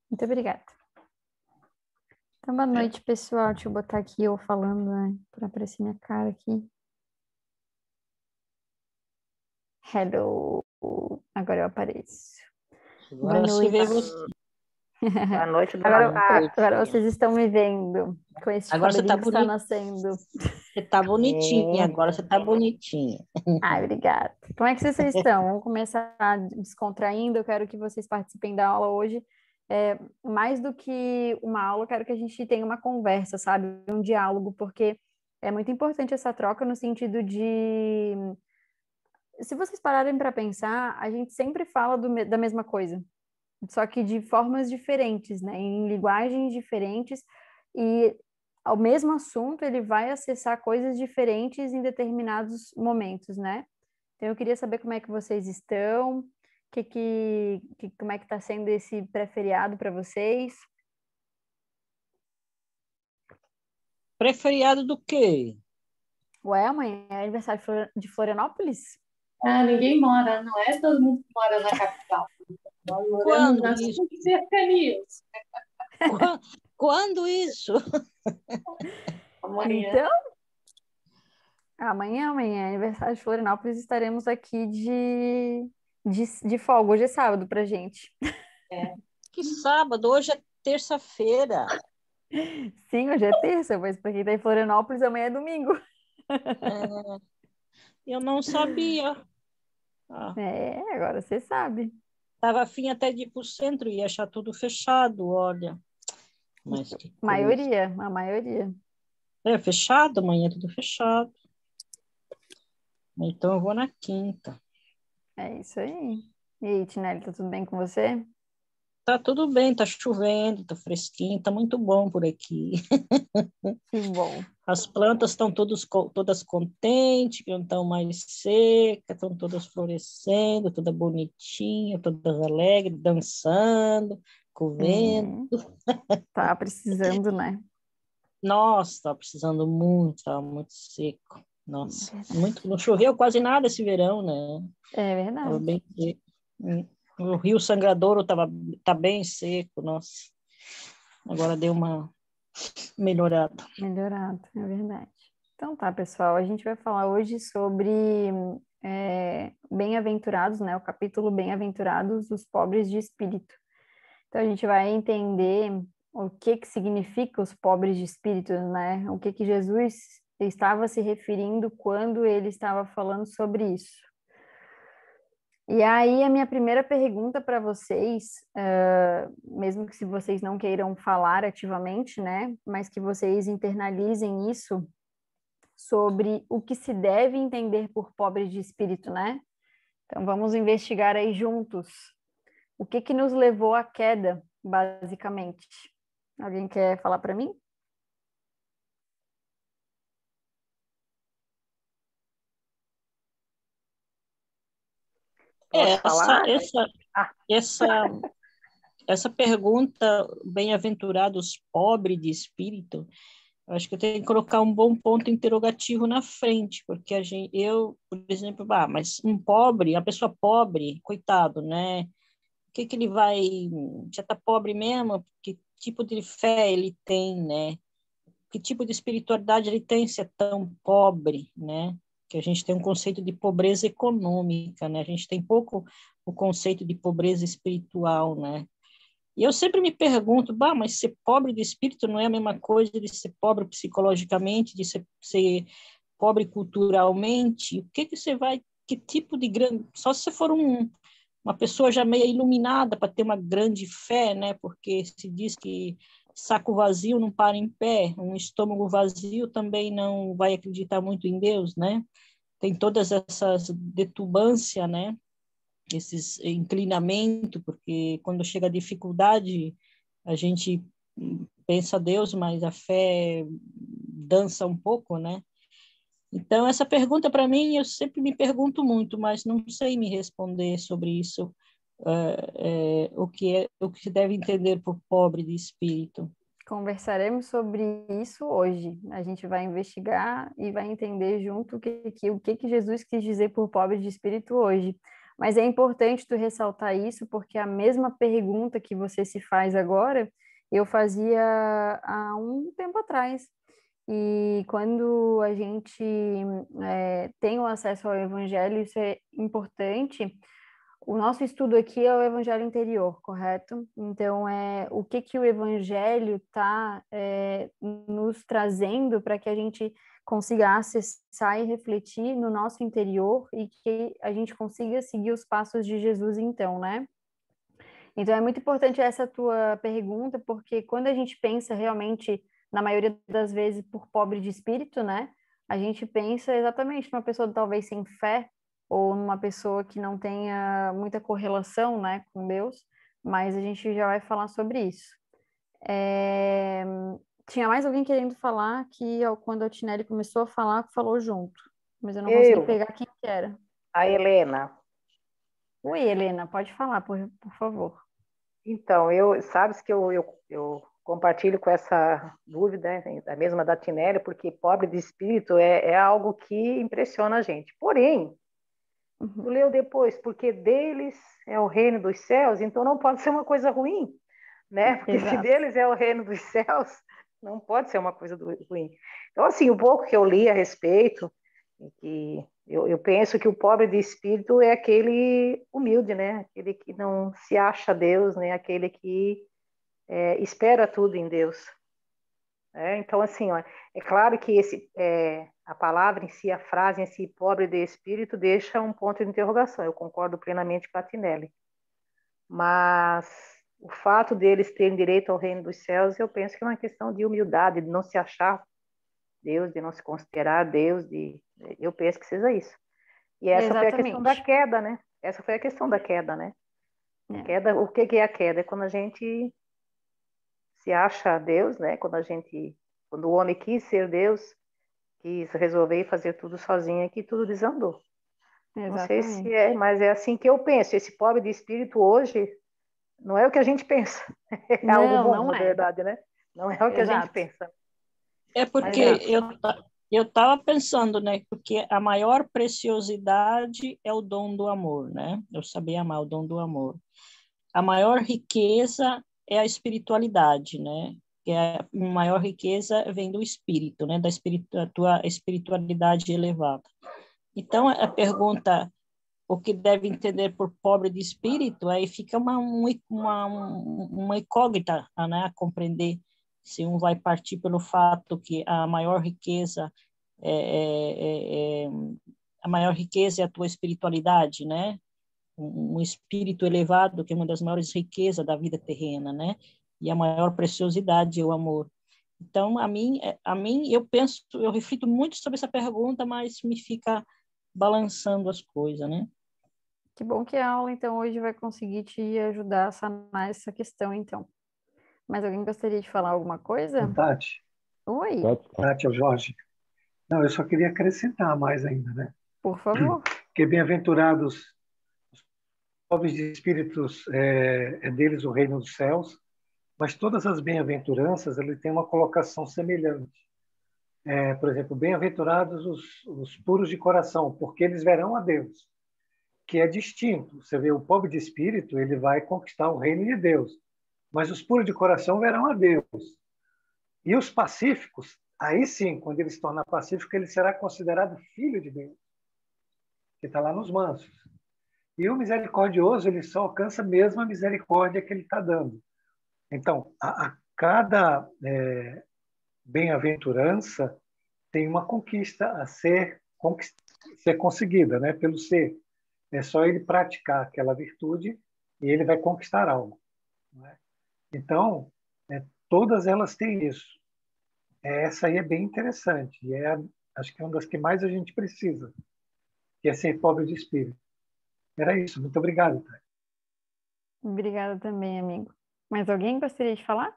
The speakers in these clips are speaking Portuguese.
Muito obrigada. Então, boa noite, pessoal. Deixa eu botar aqui eu falando, né? Para aparecer minha cara aqui. Hello. Agora eu apareço. Agora Boa se noite. vê você. Boa noite, Agora, dona agora vocês estão me vendo com esse Agora você tá cabelinho que está bonita. nascendo. Você tá bonitinha, agora você tá bonitinha. Ai, obrigada. Como é que vocês estão? Vamos começar descontraindo. Eu quero que vocês participem da aula hoje. Mais do que uma aula, eu quero que a gente tenha uma conversa, sabe? Um diálogo, porque é muito importante essa troca no sentido de... Se vocês pararem para pensar, a gente sempre fala da mesma coisa, só que de formas diferentes, né? Em linguagens diferentes, e ao mesmo assunto ele vai acessar coisas diferentes em determinados momentos, né? Então eu queria saber como é que vocês estão, como é que está sendo esse pré-feriado para vocês. Pré-feriado do quê? Ué, amanhã é aniversário de Florianópolis? Ah, ninguém mora, não é todo mundo que mora na capital. Nós moramos Quando nas isso? cercanias. Quando isso? Amanhã. Então, amanhã é aniversário de Florianópolis, estaremos aqui de folga. Hoje é sábado pra gente. É. Que sábado? Hoje é terça-feira. Sim, hoje é terça, mas pra quem tá em Florianópolis, amanhã é domingo. É, eu não sabia. Agora você sabe. Tava afim até de ir pro centro e achar tudo fechado, olha. Mas que coisa. A maioria. É fechado, amanhã é tudo fechado. Então eu vou na quinta. É isso aí. E aí, Tinelli, tá tudo bem com você? Tá tudo bem, tá chovendo, tá fresquinho, tá muito bom por aqui. Que bom. As plantas estão todas contentes, que não estão mais secas, estão todas florescendo, toda bonitinha, todas alegres, dançando, comendo. Tá precisando, né? Nossa, está precisando muito, estava muito seco. Nossa, muito, não choveu quase nada esse verão, né? É Estava verdade. bem seco. O Rio Sangradouro tá bem seco, nossa. Agora deu uma melhorada. Melhorado, é verdade. Então tá, pessoal, a gente vai falar hoje sobre bem-aventurados, né? O capítulo Bem-aventurados os pobres de espírito. Então a gente vai entender o que significa os pobres de espírito, né? O que Jesus estava se referindo quando ele estava falando sobre isso. E aí, a minha primeira pergunta para vocês, mesmo que se vocês não queiram falar ativamente, né, mas que vocês internalizem isso sobre o que se deve entender por pobre de espírito, né? Então, vamos investigar aí juntos o que nos levou à queda, basicamente. Alguém quer falar para mim? Posso Essa, falar? essa, essa, essa pergunta, bem-aventurados pobres de espírito, eu acho que eu tenho que colocar um bom ponto interrogativo na frente, porque por exemplo, mas um pobre, a pessoa pobre, coitado, né? O que ele vai, já está pobre mesmo? Que tipo de fé ele tem, né? Que tipo de espiritualidade ele tem se é tão pobre, né? Que a gente tem um conceito de pobreza econômica, né? A gente tem pouco o conceito de pobreza espiritual, né? E eu sempre me pergunto, mas ser pobre de espírito não é a mesma coisa de ser pobre psicologicamente, de ser pobre culturalmente? O que você vai, que tipo de grande... Só se você for uma pessoa já meio iluminada para ter uma grande fé, né? Porque se diz que saco vazio não para em pé, um estômago vazio também não vai acreditar muito em Deus, né? Tem todas essas detubâncias, né? Esses inclinamento, porque quando chega a dificuldade, a gente pensa a Deus, mas a fé dança um pouco, né? Então, essa pergunta, para mim, eu sempre me pergunto muito, mas não sei me responder sobre isso, o que se deve entender por pobre de espírito. Conversaremos sobre isso hoje. A gente vai investigar e vai entender junto o que Jesus quis dizer por pobre de espírito hoje. Mas é importante tu ressaltar isso, porque a mesma pergunta que você se faz agora, eu fazia há um tempo atrás. E quando a gente tem o acesso ao Evangelho, isso é importante. O nosso estudo aqui é o Evangelho interior, correto? Então, o que o Evangelho está nos trazendo para que a gente consiga acessar e refletir no nosso interior e que a gente consiga seguir os passos de Jesus, então, né? Então, é muito importante essa tua pergunta, porque quando a gente pensa realmente, na maioria das vezes, por pobre de espírito, né? A gente pensa exatamente numa pessoa talvez sem fé, ou numa pessoa que não tenha muita correlação, né, com Deus, mas a gente já vai falar sobre isso. Tinha mais alguém querendo falar que quando a Tinelli começou a falar, falou junto, mas eu não consegui Eu, pegar quem que era. a Helena. Oi, Helena, pode falar, por favor. Então, sabes que eu compartilho com essa dúvida, né, a mesma da Tinelli, porque pobre de espírito é algo que impressiona a gente. Porém, tu leu depois, porque deles é o reino dos céus, então não pode ser uma coisa ruim, né? Porque se Exato. deles é o reino dos céus, não pode ser uma coisa ruim. Então, assim, o pouco que eu li a respeito, que eu penso que o pobre de espírito é aquele humilde, né? Aquele que não se acha Deus, né? Aquele que espera tudo em Deus. Então, assim, ó, é claro que a palavra em si, a frase em si, pobre de espírito, deixa um ponto de interrogação. Eu concordo plenamente com a Tinelli. Mas o fato deles terem direito ao reino dos céus, eu penso que é uma questão de humildade, de não se achar Deus, de não se considerar Deus, eu penso que seja isso. E essa foi a questão da Exatamente. queda, né? Essa foi a questão da queda, né? É. O que é a queda? É quando a gente se acha Deus, né? Quando o homem quis ser Deus, quis resolver fazer tudo sozinho, que tudo desandou. Não sei se Exatamente. mas é assim que eu penso. Esse pobre de espírito hoje não é o que a gente pensa. É algo Não, bom, não na é. verdade, né? Não é o que a gente Exato. pensa. É porque Exato. eu estava pensando, né? Porque a maior preciosidade é o dom do amor, né? Eu saber amar o dom do amor. A maior riqueza é a espiritualidade, né? Que a maior riqueza vem do espírito, né? Da tua espiritualidade elevada. Então, a pergunta, o que deve entender por pobre de espírito, aí fica uma incógnita, né? A compreender se um vai partir pelo fato que a maior riqueza a maior riqueza é a tua espiritualidade, né? Um espírito elevado, que é uma das maiores riquezas da vida terrena, né? E a maior preciosidade é o amor. Então, eu penso, eu reflito muito sobre essa pergunta, mas me fica balançando as coisas, né? Que bom que a aula, então, hoje vai conseguir te ajudar a sanar essa questão, então. Mas alguém gostaria de falar alguma coisa? Tati, Oi, Tati, é o Jorge. Não, eu só queria acrescentar mais ainda, né? por favor. Que bem-aventurados os pobres de espíritos, é deles o reino dos céus, mas todas as bem-aventuranças, ele tem uma colocação semelhante. Por exemplo, bem-aventurados os puros de coração, porque eles verão a Deus, que é distinto. Você vê, o pobre de espírito, ele vai conquistar o reino de Deus, mas os puros de coração verão a Deus. E os pacíficos, aí sim, quando ele se tornar pacífico, ele será considerado filho de Deus, que está lá nos mansos. E o misericordioso, ele só alcança mesmo a misericórdia que ele está dando. Então, a cada bem-aventurança tem uma conquista a ser conseguida, né, pelo ser. É só ele praticar aquela virtude e ele vai conquistar algo. Né? Então, todas elas têm isso. Essa aí é bem interessante. E acho que é uma das que mais a gente precisa, que é ser pobre de espírito. Era isso. Muito obrigado, Thay. Obrigada também, amigo. Mais alguém gostaria de falar?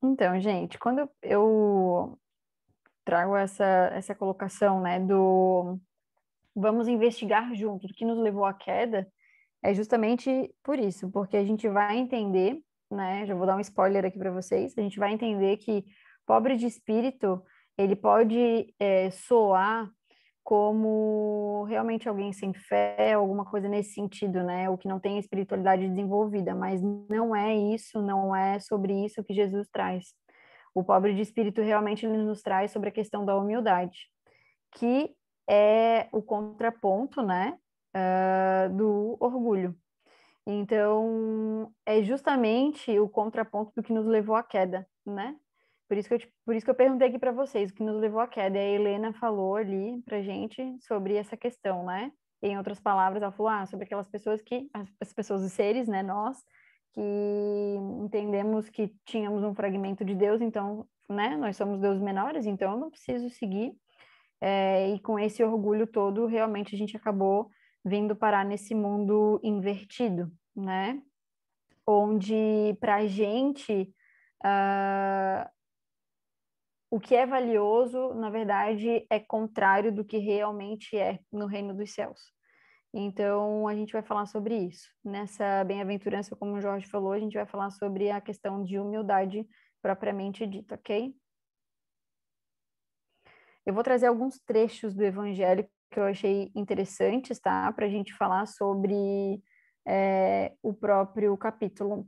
Então, gente, quando eu trago essa colocação, né, do vamos investigar junto do que nos levou à queda, é justamente por isso, porque a gente vai entender, né, já vou dar um spoiler aqui para vocês, a gente vai entender que pobre de espírito, ele pode soar como realmente alguém sem fé, alguma coisa nesse sentido, né? O que não tem espiritualidade desenvolvida, mas não é isso, não é sobre isso que Jesus traz. O pobre de espírito realmente ele nos traz sobre a questão da humildade, que é o contraponto, né, do orgulho. Então, é justamente o contraponto do que nos levou à queda, né? Por isso que eu perguntei aqui para vocês o que nos levou à queda. E a Helena falou ali para gente sobre essa questão, né? Em outras palavras, ela falou sobre aquelas pessoas as pessoas, os seres, né? Nós, que entendemos que tínhamos um fragmento de Deus, então, né? Nós somos deuses menores, então eu não preciso seguir. E com esse orgulho todo, realmente a gente acabou vindo parar nesse mundo invertido, né? Onde para a gente o que é valioso, na verdade, é contrário do que realmente é no reino dos céus. Então, a gente vai falar sobre isso. Nessa bem-aventurança, como o Jorge falou, a gente vai falar sobre a questão de humildade propriamente dita, ok? Eu vou trazer alguns trechos do Evangelho que eu achei interessantes, tá? Para a gente falar sobre o próprio capítulo.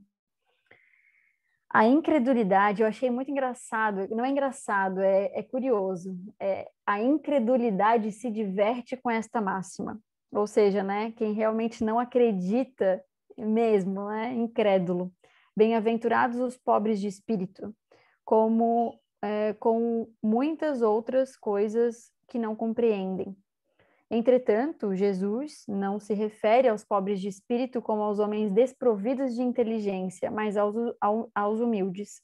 A incredulidade, eu achei muito engraçado, não é engraçado, é curioso. A incredulidade se diverte com esta máxima. Ou seja, né, quem realmente não acredita mesmo, né, incrédulo. Bem-aventurados os pobres de espírito, com muitas outras coisas que não compreendem. Entretanto, Jesus não se refere aos pobres de espírito como aos homens desprovidos de inteligência, mas aos humildes.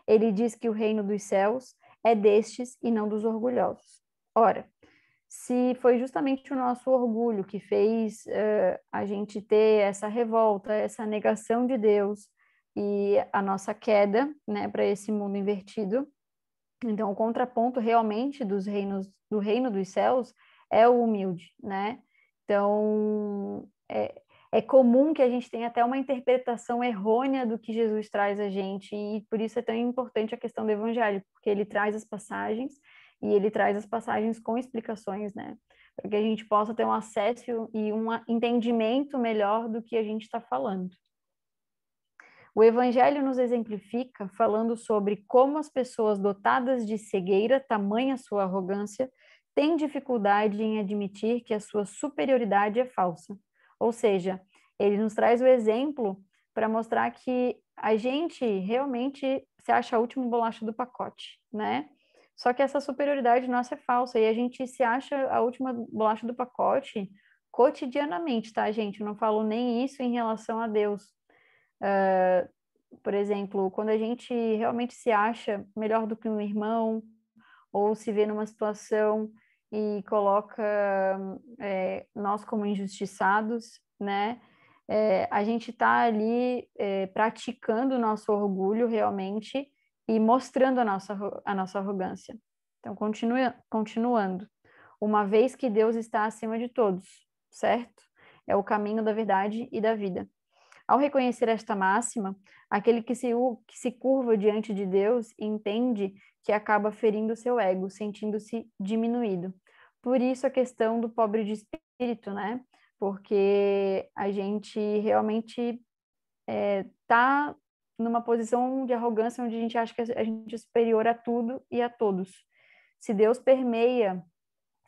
Ele diz que o reino dos céus é destes e não dos orgulhosos. Ora, se foi justamente o nosso orgulho que fez a gente ter essa revolta, essa negação de Deus e a nossa queda, né, para esse mundo invertido, então o contraponto realmente do reino dos céus é o humilde, né? Então, é comum que a gente tenha até uma interpretação errônea do que Jesus traz a gente, e por isso é tão importante a questão do evangelho, porque ele traz as passagens, e ele traz as passagens com explicações, né? Para que a gente possa ter um acesso e um entendimento melhor do que a gente está falando. O Evangelho nos exemplifica falando sobre como as pessoas dotadas de cegueira, tamanha sua arrogância, têm dificuldade em admitir que a sua superioridade é falsa. Ou seja, ele nos traz o exemplo para mostrar que a gente realmente se acha a última bolacha do pacote, né? Só que essa superioridade nossa é falsa e a gente se acha a última bolacha do pacote cotidianamente, tá, gente? Eu não falo nem isso em relação a Deus. Por exemplo, quando a gente realmente se acha melhor do que um irmão, ou se vê numa situação e coloca nós como injustiçados, né? A gente está ali praticando o nosso orgulho realmente e mostrando a nossa arrogância. Então, continuando. Uma vez que Deus está acima de todos, certo? É o caminho da verdade e da vida. Ao reconhecer esta máxima, aquele que se curva diante de Deus entende que acaba ferindo seu ego, sentindo-se diminuído. Por isso a questão do pobre de espírito, né? Porque a gente realmente está numa posição de arrogância onde a gente acha que a gente é superior a tudo e a todos. Se Deus permeia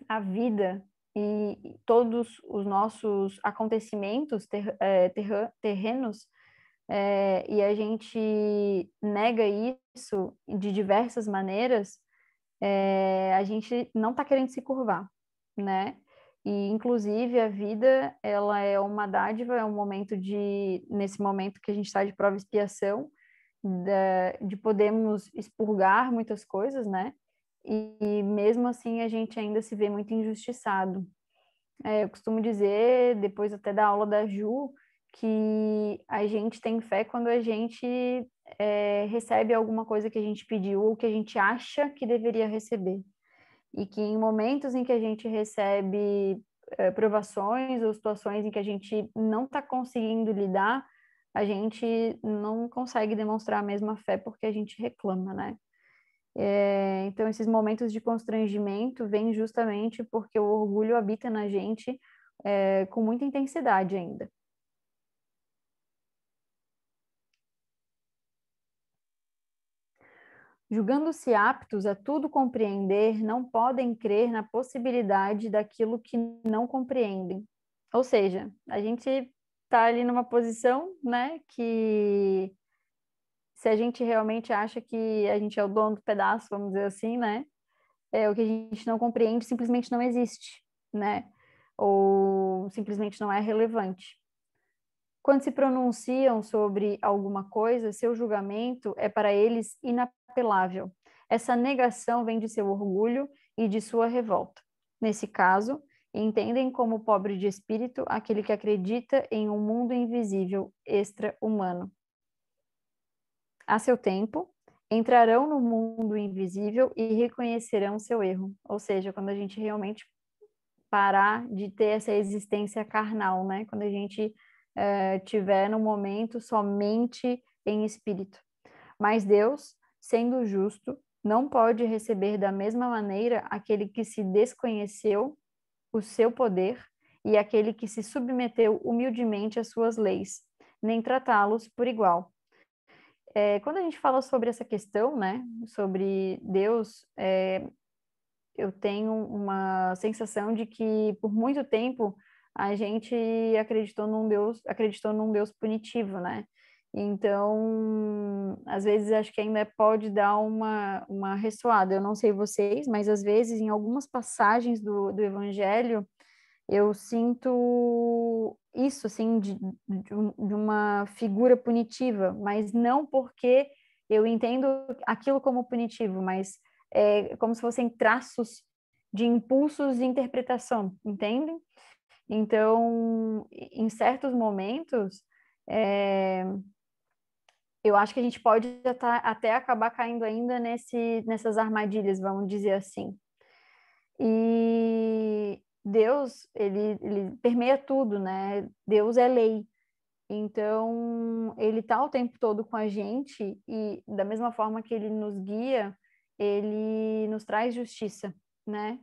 a vida e todos os nossos acontecimentos terrenos, e a gente nega isso de diversas maneiras, a gente não está querendo se curvar, né? E, inclusive, a vida, ela é uma dádiva, é um momento nesse momento que a gente está de prova e expiação, de podermos expurgar muitas coisas, né? E mesmo assim a gente ainda se vê muito injustiçado. Eu costumo dizer, depois até da aula da Ju, que a gente tem fé quando a gente recebe alguma coisa que a gente pediu ou que a gente acha que deveria receber. E que em momentos em que a gente recebe provações ou situações em que a gente não está conseguindo lidar, a gente não consegue demonstrar a mesma fé porque a gente reclama, né? Então, esses momentos de constrangimento vêm justamente porque o orgulho habita na gente com muita intensidade ainda. Julgando-se aptos a tudo compreender, não podem crer na possibilidade daquilo que não compreendem. Ou seja, a gente está ali numa posição, né, que se a gente realmente acha que a gente é o dono do pedaço, vamos dizer assim, né, o que a gente não compreende simplesmente não existe, né, ou simplesmente não é relevante. Quando se pronunciam sobre alguma coisa, seu julgamento é para eles inapelável. Essa negação vem de seu orgulho e de sua revolta. Nesse caso, entendem como pobre de espírito aquele que acredita em um mundo invisível, extra-humano. A seu tempo, entrarão no mundo invisível e reconhecerão seu erro. Ou seja, quando a gente realmente parar de ter essa existência carnal, né? Quando a gente tiver no momento somente em espírito. Mas Deus, sendo justo, não pode receber da mesma maneira aquele que se desconheceu o seu poder e aquele que se submeteu humildemente às suas leis, nem tratá-los por igual. Quando a gente fala sobre essa questão, né, sobre Deus, eu tenho uma sensação de que por muito tempo a gente acreditou num Deus punitivo, né? Então, às vezes acho que ainda pode dar uma ressoada. Eu não sei vocês, mas às vezes em algumas passagens do Evangelho eu sinto isso, assim, de uma figura punitiva, mas não porque eu entendo aquilo como punitivo, mas como se fossem traços de impulsos de interpretação, entendem? Então, em certos momentos, eu acho que a gente pode até acabar caindo ainda nessas armadilhas, vamos dizer assim. E Deus, ele permeia tudo, né? Deus é lei. Então, ele está o tempo todo com a gente e da mesma forma que ele nos guia, ele nos traz justiça, né?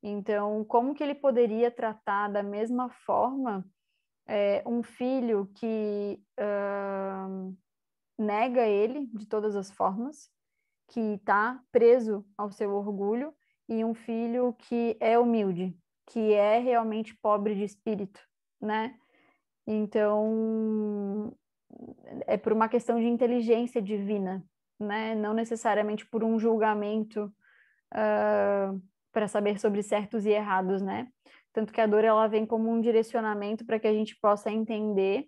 Então, como que ele poderia tratar da mesma forma um filho que nega ele de todas as formas, que está preso ao seu orgulho, e um filho que é humilde, que é realmente pobre de espírito, né? Então, é por uma questão de inteligência divina, né? Não necessariamente por um julgamento para saber sobre certos e errados, né? Tanto que a dor ela vem como um direcionamento para que a gente possa entender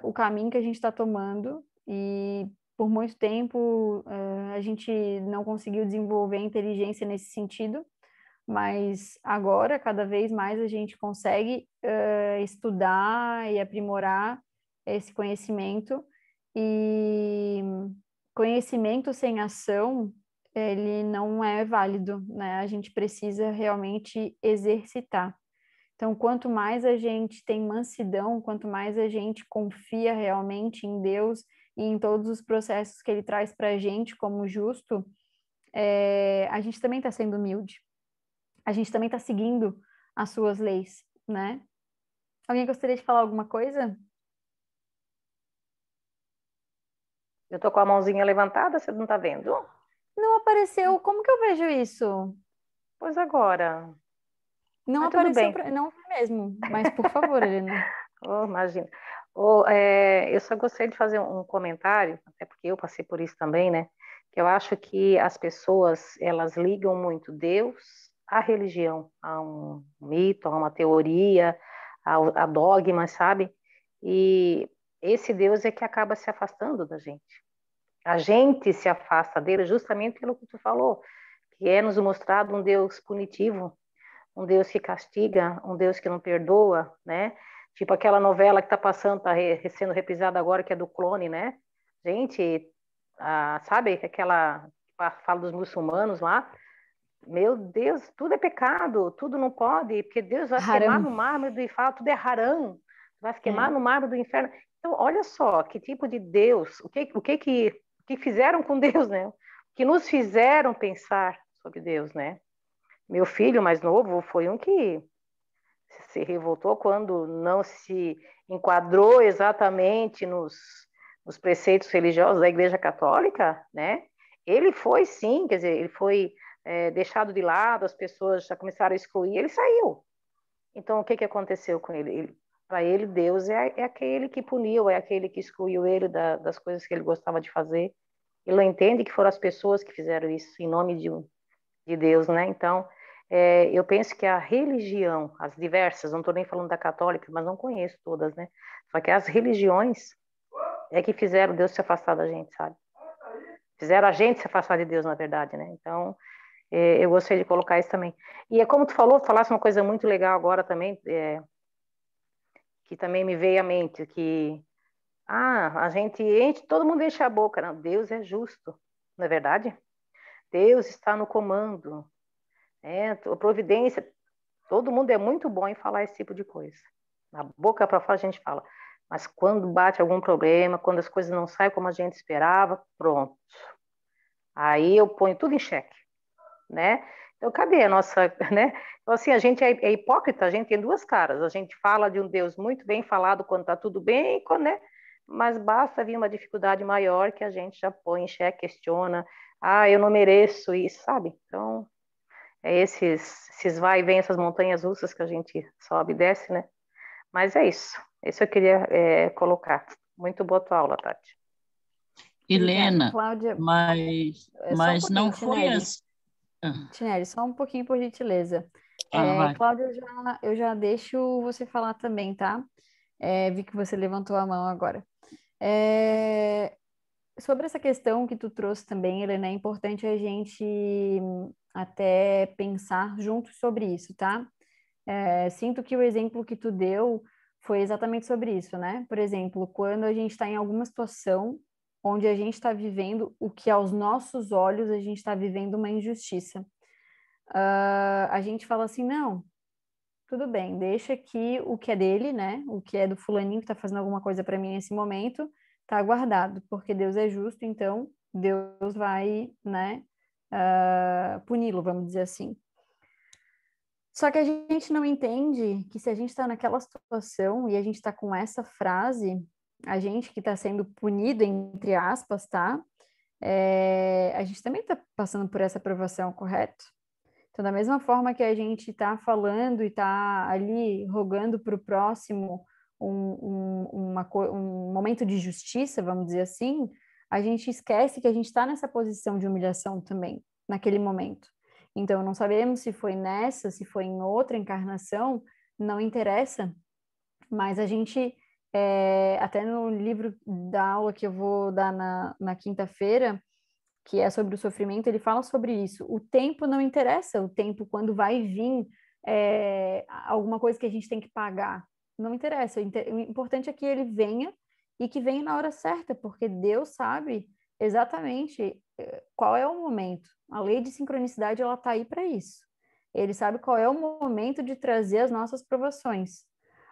o caminho que a gente está tomando e por muito tempo a gente não conseguiu desenvolver inteligência nesse sentido, mas agora, cada vez mais, a gente consegue estudar e aprimorar esse conhecimento, e conhecimento sem ação, ele não é válido, né? A gente precisa realmente exercitar. Então, quanto mais a gente tem mansidão, quanto mais a gente confia realmente em Deus e em todos os processos que Ele traz para a gente como justo, a gente também está sendo humilde. A gente também está seguindo as suas leis, né? Alguém gostaria de falar alguma coisa? Eu tô com a mãozinha levantada, você não está vendo? Não apareceu. Como que eu vejo isso? Pois agora. Não Mas tudo apareceu, bem. não mesmo. Mas, por favor, Helena. Oh, imagina. Eu só gostaria de fazer um comentário, até porque eu passei por isso também, né? Que eu acho que as pessoas, elas ligam muito Deus à religião, a um mito, a uma teoria, a dogma, sabe? E esse Deus é que acaba se afastando da gente. A gente se afasta dele justamente pelo que tu falou, que é nos mostrado um Deus punitivo, um Deus que castiga, um Deus que não perdoa, né? Tipo aquela novela que está passando, está sendo reprisada agora, que é do clone, né? Gente, sabe aquela fala dos muçulmanos lá? Meu Deus, tudo é pecado, tudo não pode, porque Deus vai se queimar Haram. no mármore e fala, tudo é haram, vai se queimar no mármore do inferno. Então, olha só, que tipo de Deus, o que fizeram com Deus, né? O que nos fizeram pensar sobre Deus, né? Meu filho mais novo foi um que se revoltou quando não se enquadrou exatamente nos preceitos religiosos da Igreja Católica, né? Ele foi sim, quer dizer, ele foi deixado de lado, as pessoas já começaram a excluir, ele saiu. Então, o que aconteceu com ele? Para ele, Deus é aquele que puniu, é aquele que excluiu ele das coisas que ele gostava de fazer. Ele não entende que foram as pessoas que fizeram isso em nome de Deus, né? Então, eu penso que a religião, as diversas, não estou nem falando da católica, mas não conheço todas, né? Só que as religiões é que fizeram Deus se afastar da gente, sabe? Fizeram a gente se afastar de Deus, na verdade, né? Então, eu gostaria de colocar isso também. E é como tu falasse uma coisa muito legal agora também, que também me veio à mente, que a gente enche, todo mundo enche a boca, não, Deus é justo, não é verdade? Deus está no comando, a providência, todo mundo é muito bom em falar esse tipo de coisa. Na boca para fora a gente fala, mas quando bate algum problema, quando as coisas não saem como a gente esperava, pronto. Aí eu ponho tudo em xeque, né? Então, cadê a nossa, né? Então, assim, a gente é hipócrita, a gente tem duas caras. A gente fala de um Deus muito bem falado quando está tudo bem, né? Mas basta vir uma dificuldade maior que a gente já põe em xeque, questiona. Eu não mereço isso, sabe? Então, esses vai e vem, essas montanhas russas que a gente sobe e desce, né? Mas é isso. Isso eu queria colocar. Muito boa tua aula, Tati. Obrigada. Helena, Cláudia, só um mas não pouquinho, foi Tinelli. assim. Tinelli, só um pouquinho, por gentileza. Vai. Cláudia, eu já deixo você falar também, tá? Vi que você levantou a mão agora. Sobre essa questão que tu trouxe também, Helena, é importante a gente até pensar juntos sobre isso, tá? Sinto que o exemplo que tu deu foi exatamente sobre isso, né? Por exemplo, quando a gente está em alguma situação onde a gente está vivendo o que aos nossos olhos a gente está vivendo uma injustiça. A gente fala assim, não, tudo bem, deixa que o que é dele, né? O que é do fulaninho que está fazendo alguma coisa para mim nesse momento, tá guardado, porque Deus é justo, então Deus vai, né, puni-lo, vamos dizer assim. Só que a gente não entende que se a gente está naquela situação e a gente está com essa frase, a gente que está sendo punido, entre aspas, tá? A gente também está passando por essa provação, correto? Então, da mesma forma que a gente está falando e está ali rogando para o próximo um momento de justiça, vamos dizer assim, a gente esquece que a gente está nessa posição de humilhação também, naquele momento. Então, não sabemos se foi nessa, se foi em outra encarnação, não interessa, mas a gente, até no livro da aula que eu vou dar na quinta-feira, que é sobre o sofrimento, ele fala sobre isso. O tempo não interessa, o tempo quando vai vir alguma coisa que a gente tem que pagar. Não interessa. O importante é que ele venha e que venha na hora certa, porque Deus sabe exatamente qual é o momento. A lei de sincronicidade, ela está aí para isso. Ele sabe qual é o momento de trazer as nossas provações.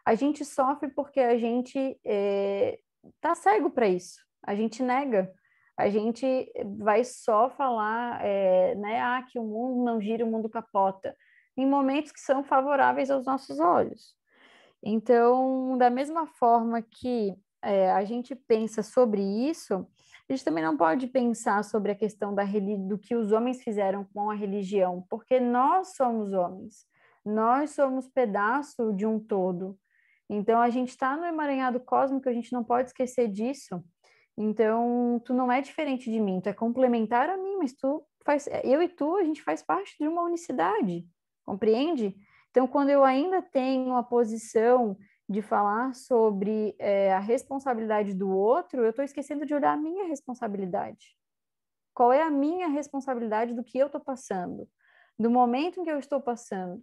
A gente sofre porque a gente tá cego para isso. A gente nega. A gente vai só falar, né, que o mundo não gira, o mundo capota, em momentos que são favoráveis aos nossos olhos. Então, da mesma forma que a gente pensa sobre isso, a gente também não pode pensar sobre a questão do que os homens fizeram com a religião, porque nós somos homens, nós somos pedaço de um todo. Então, a gente está no emaranhado cósmico, a gente não pode esquecer disso. Então, tu não é diferente de mim, tu é complementar a mim, mas eu e tu, a gente faz parte de uma unicidade, compreende? Então, quando eu ainda tenho a posição de falar sobre a responsabilidade do outro, eu estou esquecendo de olhar a minha responsabilidade. Qual é a minha responsabilidade do que eu estou passando, do momento em que eu estou passando?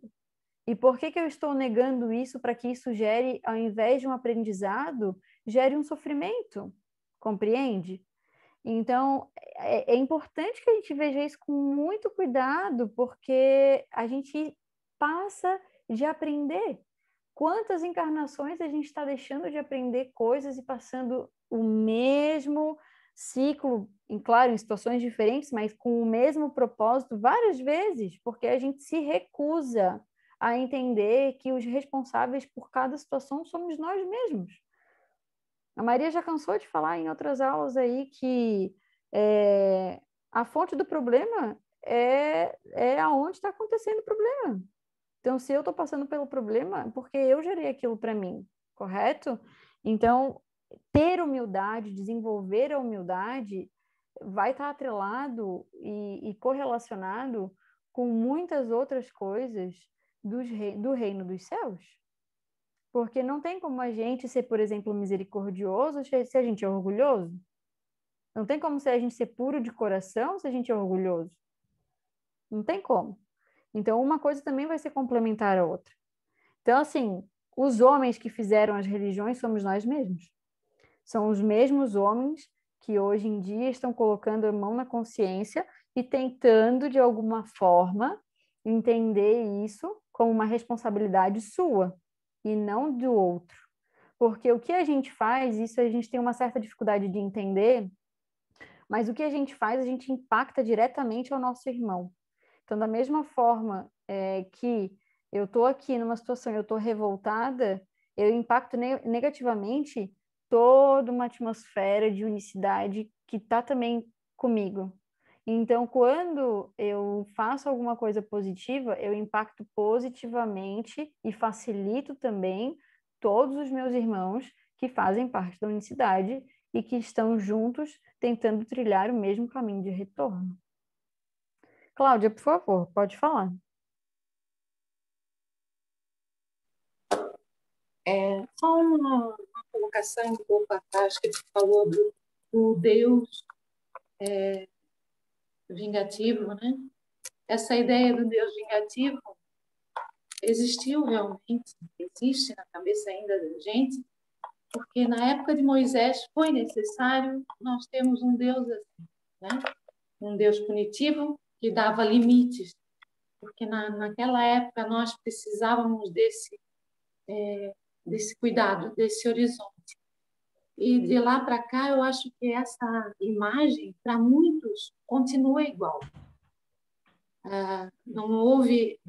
E por que eu estou negando isso para que isso gere, ao invés de um aprendizado, gere um sofrimento? Compreende? Então, é importante que a gente veja isso com muito cuidado, porque a gente passa de aprender. Quantas encarnações a gente está deixando de aprender coisas e passando o mesmo ciclo, claro, em situações diferentes, mas com o mesmo propósito várias vezes, porque a gente se recusa a entender que os responsáveis por cada situação somos nós mesmos. A Maria já cansou de falar em outras aulas aí que a fonte do problema é aonde está acontecendo o problema. Então, se eu estou passando pelo problema, é porque eu gerei aquilo para mim, correto? Então, ter humildade, desenvolver a humildade, vai estar atrelado e correlacionado com muitas outras coisas do reino dos céus. Porque não tem como a gente ser, por exemplo, misericordioso se a gente é orgulhoso. Não tem como a gente ser puro de coração se a gente é orgulhoso. Não tem como. Então, uma coisa também vai ser complementar a outra. Então, assim, os homens que fizeram as religiões somos nós mesmos. São os mesmos homens que hoje em dia estão colocando a mão na consciência e tentando, de alguma forma, entender isso como uma responsabilidade sua e não do outro. Porque o que a gente faz, isso a gente tem uma certa dificuldade de entender, mas o que a gente faz, a gente impacta diretamente ao nosso irmão. Então, da mesma forma que eu estou aqui numa situação, eu estou revoltada, eu impacto negativamente toda uma atmosfera de unicidade que está também comigo. Então, quando eu faço alguma coisa positiva, eu impacto positivamente e facilito também todos os meus irmãos que fazem parte da unicidade e que estão juntos tentando trilhar o mesmo caminho de retorno. Cláudia, por favor, pode falar. Só uma colocação um pouco atrás que você falou do Deus vingativo, né? Essa ideia do Deus vingativo existiu realmente, existe na cabeça ainda da gente, porque na época de Moisés foi necessário nós termos um Deus assim, né? Um Deus punitivo que dava limites, porque naquela época nós precisávamos desse cuidado, desse horizonte. E de lá para cá, eu acho que essa imagem, para muitos, continua igual. Não houve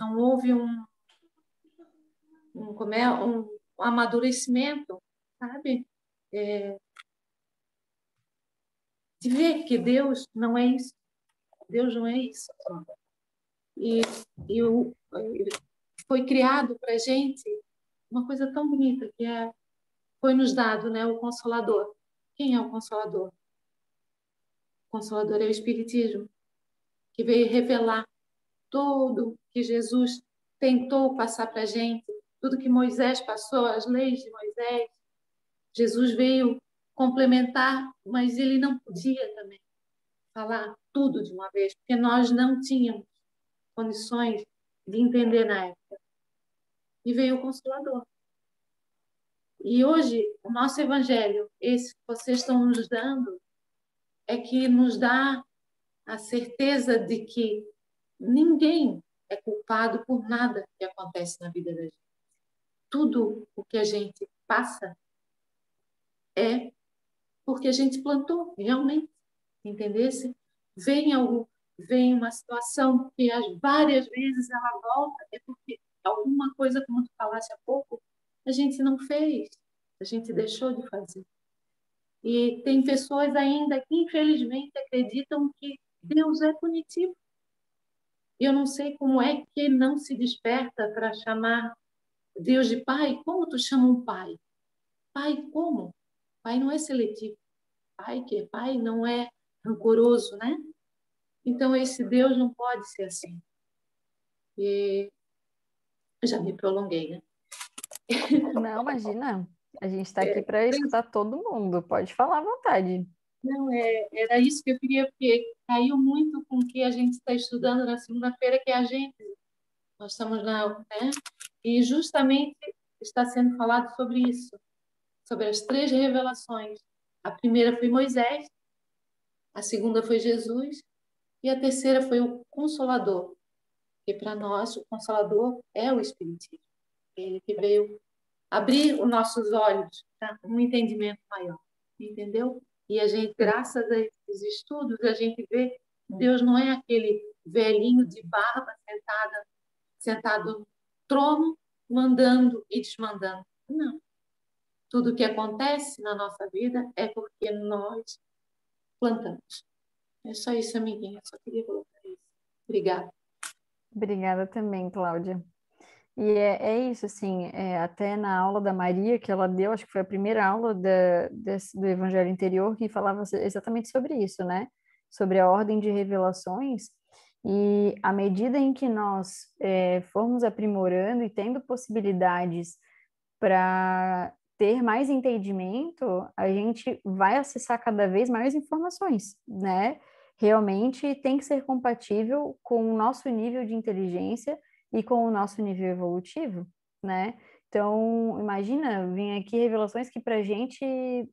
um amadurecimento, sabe? De ver que Deus não é isso. Deus não é isso. E foi criado para a gente uma coisa tão bonita, que foi nos dado, né, o Consolador. Quem é o Consolador? O Consolador é o Espiritismo, que veio revelar tudo que Jesus tentou passar para a gente, tudo que Moisés passou, as leis de Moisés. Jesus veio complementar, mas ele não podia também falar tudo de uma vez, porque nós não tínhamos condições de entender na época. E veio o Consolador. E hoje, o nosso Evangelho, esse que vocês estão nos dando, é que nos dá a certeza de que ninguém é culpado por nada que acontece na vida da gente. Tudo o que a gente passa é porque a gente plantou, realmente, entendesse? Vem uma situação que várias vezes ela volta, é porque alguma coisa, como tu falaste há pouco, a gente não fez, a gente deixou de fazer. E tem pessoas ainda que, infelizmente, acreditam que Deus é punitivo. Eu não sei como é que não se desperta para chamar Deus de pai. Como tu chama um pai? Pai como? Pai não é seletivo. Pai que é pai não é rancoroso, né? Então, esse Deus não pode ser assim. E já me prolonguei, né? Não, imagina. A gente está aqui para escutar todo mundo. Pode falar à vontade. Não, era isso que eu queria, porque caiu muito com o que a gente está estudando na segunda-feira, que é a gente. Nós estamos né? E justamente está sendo falado sobre isso, sobre as 3 revelações. A primeira foi Moisés, a segunda foi Jesus e a terceira foi o Consolador. E para nós, o Consolador é o Espiritismo. Ele que veio abrir os nossos olhos para um entendimento maior. Entendeu? E a gente, graças a esses estudos, a gente vê que Deus não é aquele velhinho de barba sentado no trono, mandando e desmandando. Não. Tudo que acontece na nossa vida é porque nós plantamos. É só isso, amiguinha. Só queria colocar isso. Obrigada. Obrigada também, Cláudia. E é isso, assim, até na aula da Maria que ela deu, acho que foi a primeira aula do Evangelho Interior, que falava exatamente sobre isso, né? Sobre a ordem de revelações, e à medida em que nós formos aprimorando e tendo possibilidades para ter mais entendimento, a gente vai acessar cada vez mais informações, né? Realmente tem que ser compatível com o nosso nível de inteligência e com o nosso nível evolutivo, né? Então, imagina, vir aqui revelações que para a gente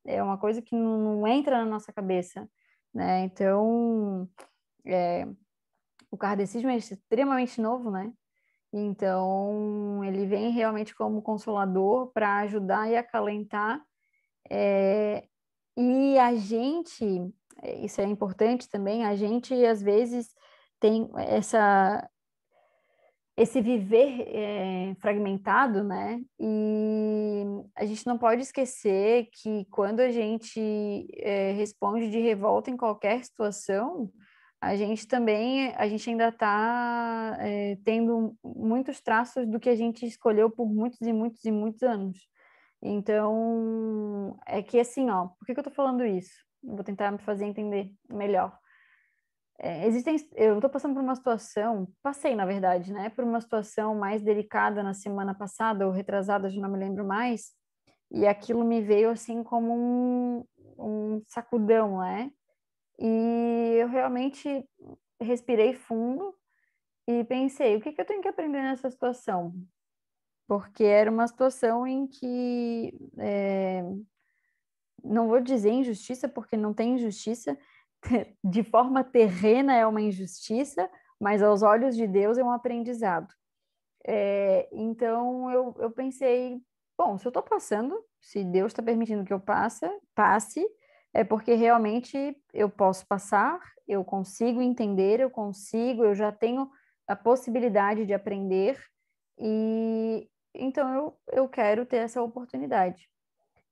é uma coisa que não entra na nossa cabeça, né? Então, o kardecismo é extremamente novo, né? Então, ele vem realmente como consolador para ajudar e acalentar. E a gente, isso é importante também, a gente às vezes tem esse viver fragmentado, né? E a gente não pode esquecer que quando a gente responde de revolta em qualquer situação, a gente ainda está tendo muitos traços do que a gente escolheu por muitos e muitos e muitos anos. Então, é que assim, ó, por que eu tô falando isso? Vou tentar me fazer entender melhor. Eu estou passando por uma situação, passei na verdade, né, por uma situação mais delicada na semana passada ou retrasada, já não me lembro mais, e aquilo me veio assim como um sacudão, né? E eu realmente respirei fundo e pensei, o que que eu tenho que aprender nessa situação? Porque era uma situação em que, não vou dizer injustiça, porque não tem injustiça, de forma terrena é uma injustiça, mas aos olhos de Deus é um aprendizado. Então eu pensei, bom, se eu estou passando, se Deus está permitindo que eu passe, é porque realmente eu posso passar, eu consigo entender, eu já tenho a possibilidade de aprender, e então eu quero ter essa oportunidade.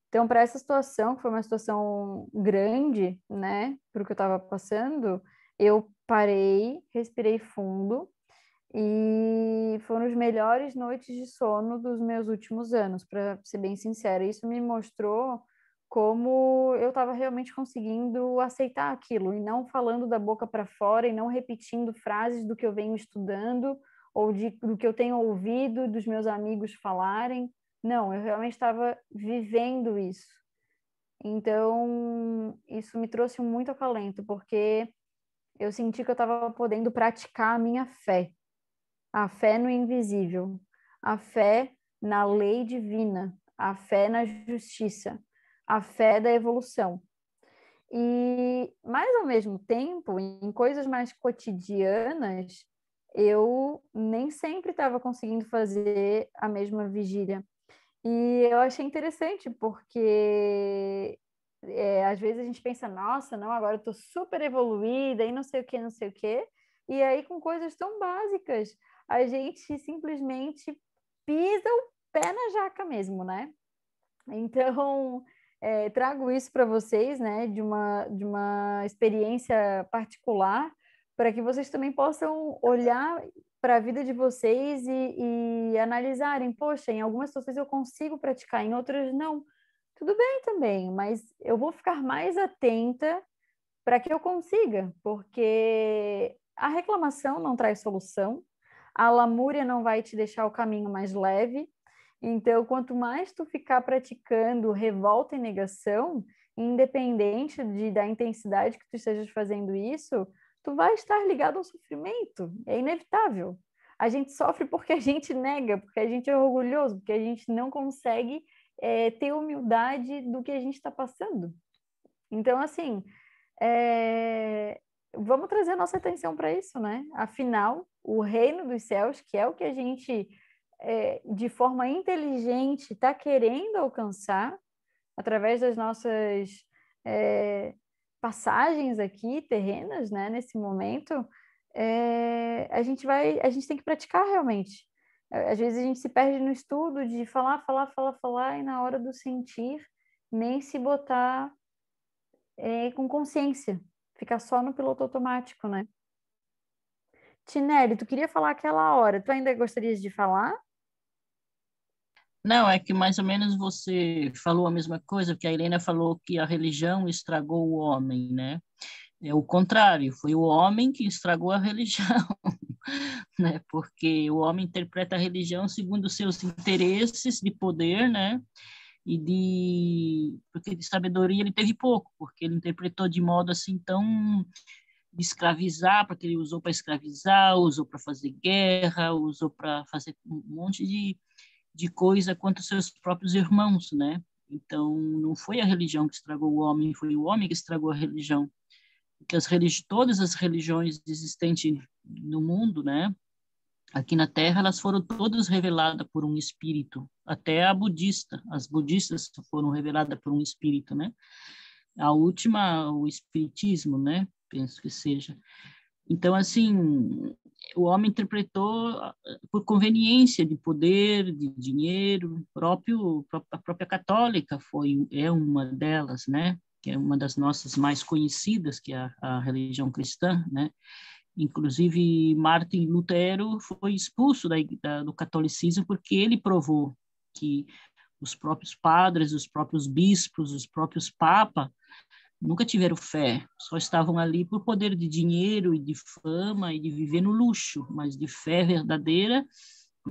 Então, para essa situação, que foi uma situação grande, né, para o que eu estava passando, eu parei, respirei fundo e foram as melhores noites de sono dos meus últimos anos, para ser bem sincera. Isso me mostrou como eu estava realmente conseguindo aceitar aquilo e não falando da boca para fora e não repetindo frases do que eu venho estudando ou do que eu tenho ouvido dos meus amigos falarem. Não, eu realmente estava vivendo isso. Então, isso me trouxe muito acalento, porque eu senti que eu estava podendo praticar a fé no invisível, a fé na lei divina, a fé na justiça, a fé da evolução. Mas ao mesmo tempo, em coisas mais cotidianas, eu nem sempre estava conseguindo fazer a mesma vigília. E eu achei interessante, porque às vezes a gente pensa, nossa, não, agora eu estou super evoluída e não sei o que, não sei o quê. E aí, com coisas tão básicas, a gente simplesmente pisa o pé na jaca mesmo, né? Então, trago isso para vocês, né, de uma experiência particular, para que vocês também possam olhar para a vida de vocês e analisarem, poxa, em algumas situações eu consigo praticar, em outras não. Tudo bem também, mas eu vou ficar mais atenta para que eu consiga, porque a reclamação não traz solução, a lamúria não vai te deixar o caminho mais leve. Então, quanto mais tu ficar praticando revolta e negação, independente da intensidade que tu estejas fazendo isso, tu vai estar ligado ao sofrimento. É inevitável. A gente sofre porque a gente nega, porque a gente é orgulhoso, porque a gente não consegue ter humildade do que a gente está passando. Então, assim, vamos trazer nossa atenção para isso, né? Afinal, o reino dos céus, que é o que a gente, de forma inteligente, está querendo alcançar através das nossas passagens aqui, terrenas, né, nesse momento, a gente tem que praticar realmente. Às vezes a gente se perde no estudo de falar, e na hora do sentir, nem se botar com consciência, ficar só no piloto automático, né? Tinelli, tu queria falar aquela hora, tu ainda gostarias de falar? Não, é que mais ou menos você falou a mesma coisa, que a Helena falou que a religião estragou o homem, né? É o contrário, foi o homem que estragou a religião, né? Porque o homem interpreta a religião segundo os seus interesses de poder, né? Porque de sabedoria ele teve pouco, porque ele interpretou de modo assim tão de escravizar, porque ele usou para escravizar, usou para fazer guerra, usou para fazer um monte de coisa contra os seus próprios irmãos, né? Então, não foi a religião que estragou o homem, foi o homem que estragou a religião. Porque todas as religiões existentes no mundo, né? Aqui na Terra, elas foram todas reveladas por um espírito. Até a budista, as budistas foram reveladas por um espírito, né? A última, o espiritismo, né? Penso que seja. Então, assim, o homem interpretou por conveniência de poder, de dinheiro, a própria católica é uma delas, né? Que é uma das nossas mais conhecidas, que é a religião cristã, né? Inclusive, Martin Lutero foi expulso do catolicismo porque ele provou que os próprios padres, os próprios bispos, os próprios papas nunca tiveram fé, só estavam ali por poder de dinheiro e de fama e de viver no luxo, mas de fé verdadeira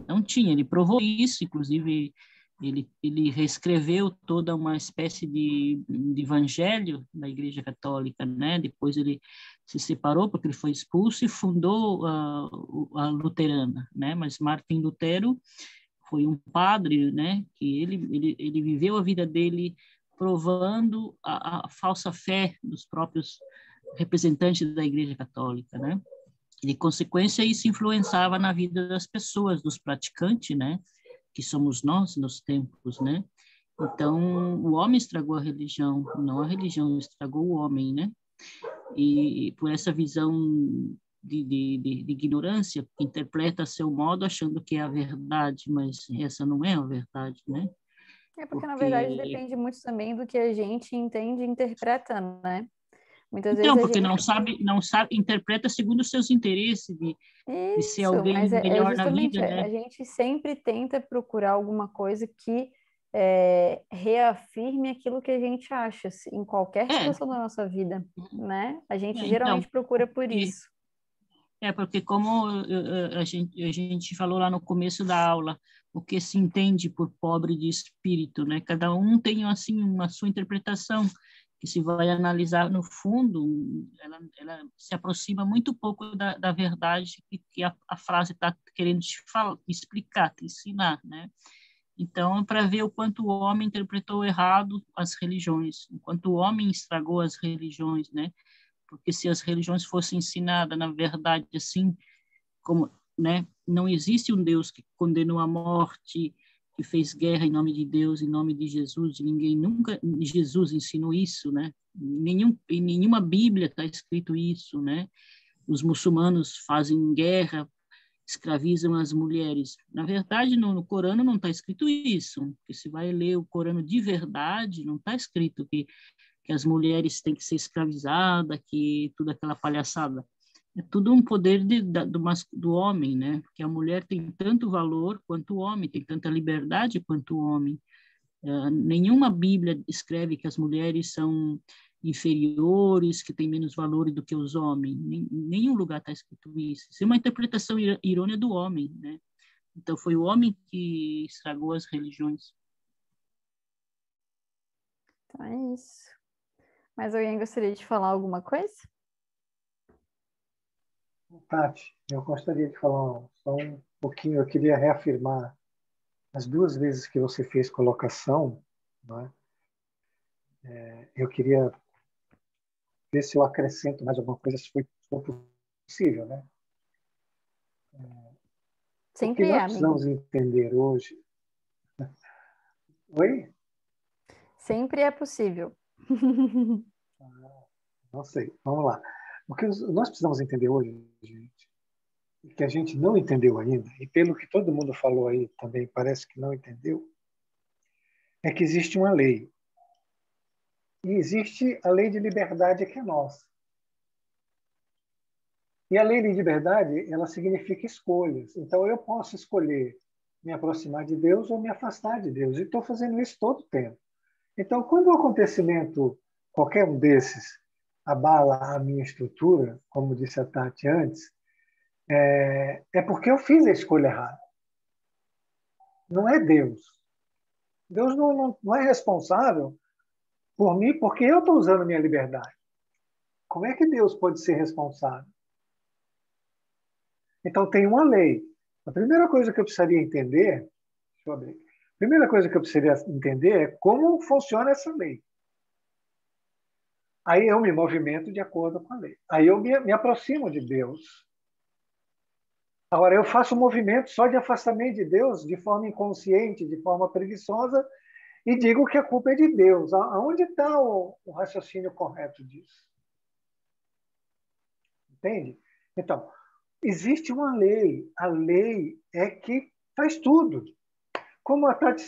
não tinha. Ele provou isso, inclusive ele reescreveu toda uma espécie de evangelho da Igreja Católica, né? Depois ele se separou porque ele foi expulso e fundou a luterana, né? Mas Martin Lutero foi um padre, né? Que ele viveu a vida dele provando a falsa fé dos próprios representantes da Igreja Católica, né? E, de consequência, isso influenciava na vida das pessoas, dos praticantes, né? Que somos nós nos tempos, né? Então, o homem estragou a religião, não a religião estragou o homem, né? E por essa visão de ignorância, que interpreta a seu modo, achando que é a verdade, mas essa não é a verdade, né? É porque, na verdade, Porque depende muito também do que a gente entende e interpreta, né? Muitas vezes então, a porque gente... não sabe, interpreta segundo os seus interesses de ser Isso, alguém mas melhor na justamente, vida, né? a gente sempre tenta procurar alguma coisa que reafirme aquilo que a gente acha, em qualquer É, situação da nossa vida, né? A gente então, geralmente procura por isso. porque como a gente falou lá no começo da aula, o que se entende por pobre de espírito, né? Cada um tem assim uma sua interpretação que se vai analisar no fundo, ela se aproxima muito pouco da verdade que a frase está querendo te explicar, te ensinar, né? Então, para ver o quanto o homem interpretou errado as religiões, o quanto o homem estragou as religiões, né? Porque se as religiões fossem ensinadas, na verdade, assim, como, né, não existe um Deus que condenou a morte, que fez guerra em nome de Deus, em nome de Jesus, ninguém nunca, Jesus ensinou isso, né? Em nenhuma Bíblia está escrito isso, né? Os muçulmanos fazem guerra, escravizam as mulheres. Na verdade, no Corano não está escrito isso, porque se vai ler o Corano de verdade, não está escrito que as mulheres têm que ser escravizadas, que tudo aquela palhaçada. É tudo um poder do homem, né? Porque a mulher tem tanto valor quanto o homem, tem tanta liberdade quanto o homem. Nenhuma Bíblia escreve que as mulheres são inferiores, que têm menos valor do que os homens. Nenhum lugar está escrito isso. Isso é uma interpretação irônica do homem, né? Então, foi o homem que estragou as religiões. Então é isso. Mas alguém gostaria de falar alguma coisa? Tati, eu gostaria de falar só um pouquinho. Eu queria reafirmar as duas vezes que você fez colocação, né? Eu queria ver se eu acrescento mais alguma coisa, se for possível, né? O que Sempre é, nós amigo. precisamos entender hoje... Oi? Sempre é possível. Não sei. Vamos lá. O que nós precisamos entender hoje, gente, que a gente não entendeu ainda, e pelo que todo mundo falou aí também parece que não entendeu, é que existe uma lei. E existe a lei de liberdade que é nossa. E a lei de liberdade, ela significa escolhas. Então, eu posso escolher me aproximar de Deus ou me afastar de Deus. E estou fazendo isso todo o tempo. Então, quando um acontecimento, qualquer um desses, abala a minha estrutura, como disse a Tati antes, é porque eu fiz a escolha errada. Não é Deus. Deus não é responsável por mim porque eu estou usando minha liberdade. Como é que Deus pode ser responsável? Então, tem uma lei. A primeira coisa que eu precisaria entender, deixa eu abrir. A primeira coisa que eu precisaria entender é como funciona essa lei. Aí eu me movimento de acordo com a lei. Aí eu me aproximo de Deus. Agora, eu faço um movimento só de afastamento de Deus, de forma inconsciente, de forma preguiçosa, e digo que a culpa é de Deus. Aonde está o raciocínio correto disso? Entende? Então, existe uma lei. A lei é que faz tudo. Como a Tati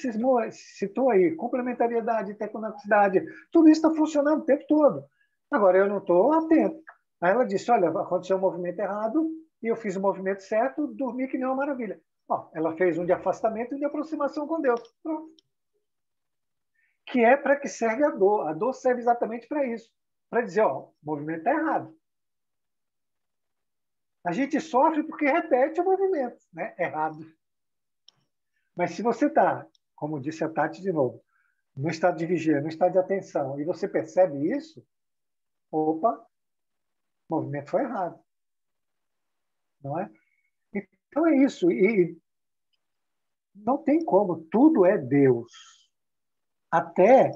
citou aí, complementariedade, tecnicidade, tudo isso está funcionando o tempo todo. Agora, eu não estou atento. Aí ela disse, olha, aconteceu um movimento errado e eu fiz o movimento certo, dormi que nem uma maravilha. Ó, ela fez um de afastamento e de aproximação com Deus. Pronto. Que é para que serve a dor. A dor serve exatamente para isso. Para dizer, ó, o movimento está errado. A gente sofre porque repete o movimento, né? Errado. Mas se você está, como disse a Tati de novo, no estado de vigia, no estado de atenção, e você percebe isso, opa, o movimento foi errado. Não é? Então é isso. E não tem como, tudo é Deus. Até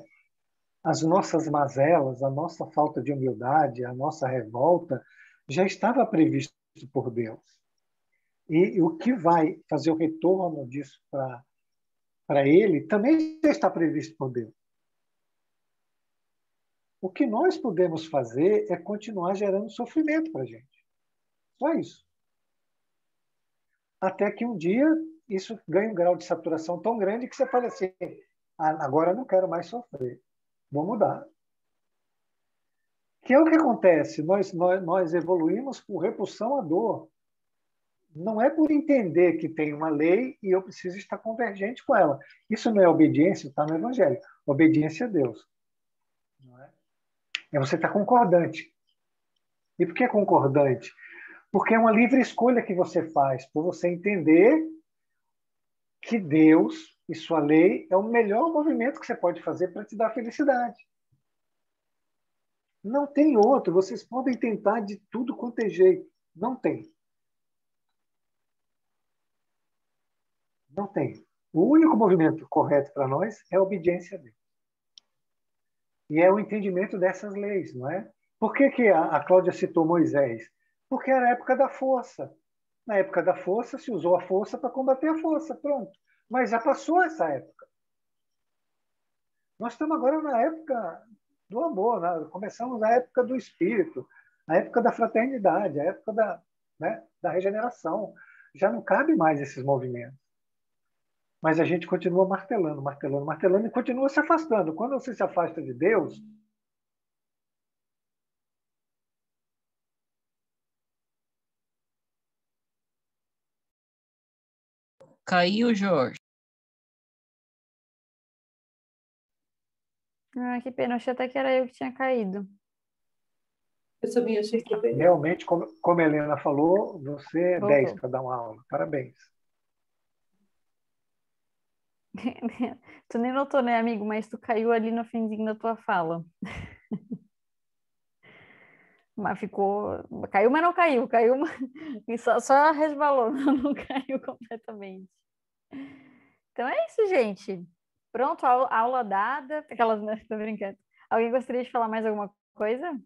as nossas mazelas, a nossa falta de humildade, a nossa revolta, já estava previsto por Deus. E o que vai fazer o retorno disso para Ele também já está previsto por Deus. O que nós podemos fazer é continuar gerando sofrimento para a gente. Só isso. Até que um dia isso ganha um grau de saturação tão grande que você fala assim, agora eu não quero mais sofrer, vou mudar. Que é o que acontece, nós evoluímos por repulsão à dor. Não é por entender que tem uma lei e eu preciso estar convergente com ela. Isso não é obediência, está no Evangelho. Obediência a Deus. Não é? É você estar concordante. E por que concordante? Porque é uma livre escolha que você faz, por você entender que Deus e sua lei é o melhor movimento que você pode fazer para te dar felicidade. Não tem outro. Vocês podem tentar de tudo quanto é jeito. Não tem. Não tem. O único movimento correto para nós é a obediência a Deus. E é o entendimento dessas leis, não é? Por que a Cláudia citou Moisés? Porque era a época da força. Na época da força, se usou a força para combater a força. Pronto. Mas já passou essa época. Nós estamos agora na época do amor, né? Começamos na época do espírito, a época da fraternidade, a época da regeneração. Já não cabe mais esses movimentos. Mas a gente continua martelando, martelando, martelando e continua se afastando. Quando você se afasta de Deus, Caiu, Jorge. Ah, que pena, achei até que era eu que tinha caído. Eu também achei que eu... realmente, como a Helena falou, você é 10 Voltou. para dar uma aula. Parabéns. Tu nem notou, né, amigo? Mas tu caiu ali no finzinho da tua fala. Mas ficou. Caiu, mas não caiu. Caiu, e só resvalou, não caiu completamente. Então é isso, gente. Pronto, aula dada. Aquelas, né? Tô brincando. Alguém gostaria de falar mais alguma coisa?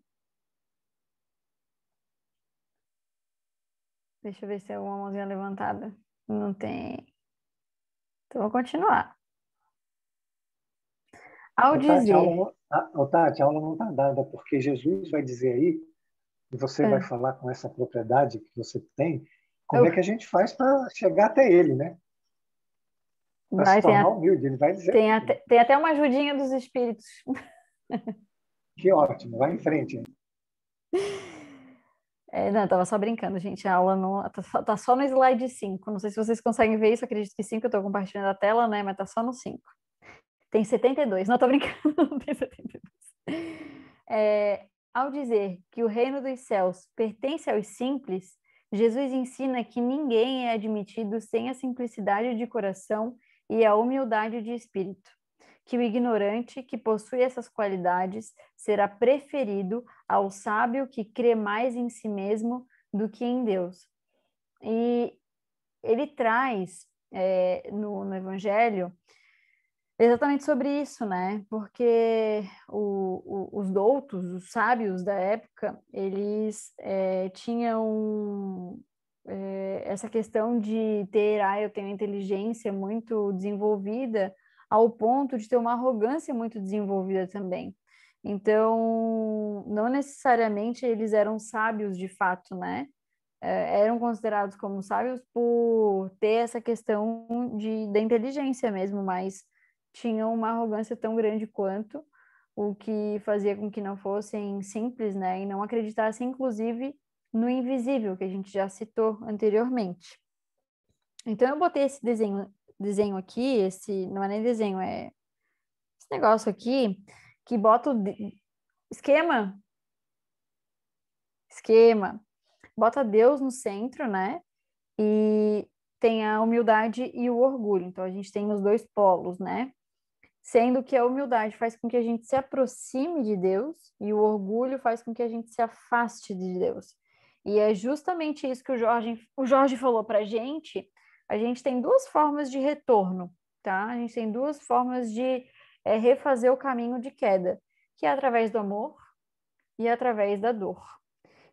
Deixa eu ver se tem alguma mãozinha levantada. Não tem. Então vou continuar. Ao Tati, dizer. Tati, a aula não está dada, porque Jesus vai dizer aí, e você vai falar com essa propriedade que você tem, como é que a gente faz para chegar até ele, né? Para se tornar humilde. Ele vai dizer. Tem até uma ajudinha dos espíritos. Que ótimo, vai em frente. Não, eu tava só brincando, gente. A aula não, tá só no slide 5. Não sei se vocês conseguem ver isso, acredito que 5, eu tô compartilhando a tela, né? Mas tá só no 5. Tem 72. Não, tô brincando, não tem 72. Ao dizer que o reino dos céus pertence aos simples, Jesus ensina que ninguém é admitido sem a simplicidade de coração e a humildade de espírito. Que o ignorante que possui essas qualidades será preferido ao sábio que crê mais em si mesmo do que em Deus. E ele traz no Evangelho exatamente sobre isso, né? Porque os doutos, os sábios da época, eles tinham essa questão de ter, eu tenho inteligência muito desenvolvida, ao ponto de ter uma arrogância muito desenvolvida também. Então, não necessariamente eles eram sábios de fato, né? Eram considerados como sábios por ter essa questão da inteligência mesmo, mas tinham uma arrogância tão grande quanto, o que fazia com que não fossem simples, né? E não acreditassem, inclusive, no invisível, que a gente já citou anteriormente. Então, eu botei esse desenho aqui, não é nem desenho, é esse negócio aqui, que bota o esquema, bota Deus no centro, né? E tem a humildade e o orgulho. Então, a gente tem os dois polos, né? Sendo que a humildade faz com que a gente se aproxime de Deus e o orgulho faz com que a gente se afaste de Deus. E é justamente isso que o Jorge falou para a gente. A gente tem duas formas de retorno, tá? A gente tem duas formas de refazer o caminho de queda, que é através do amor e através da dor.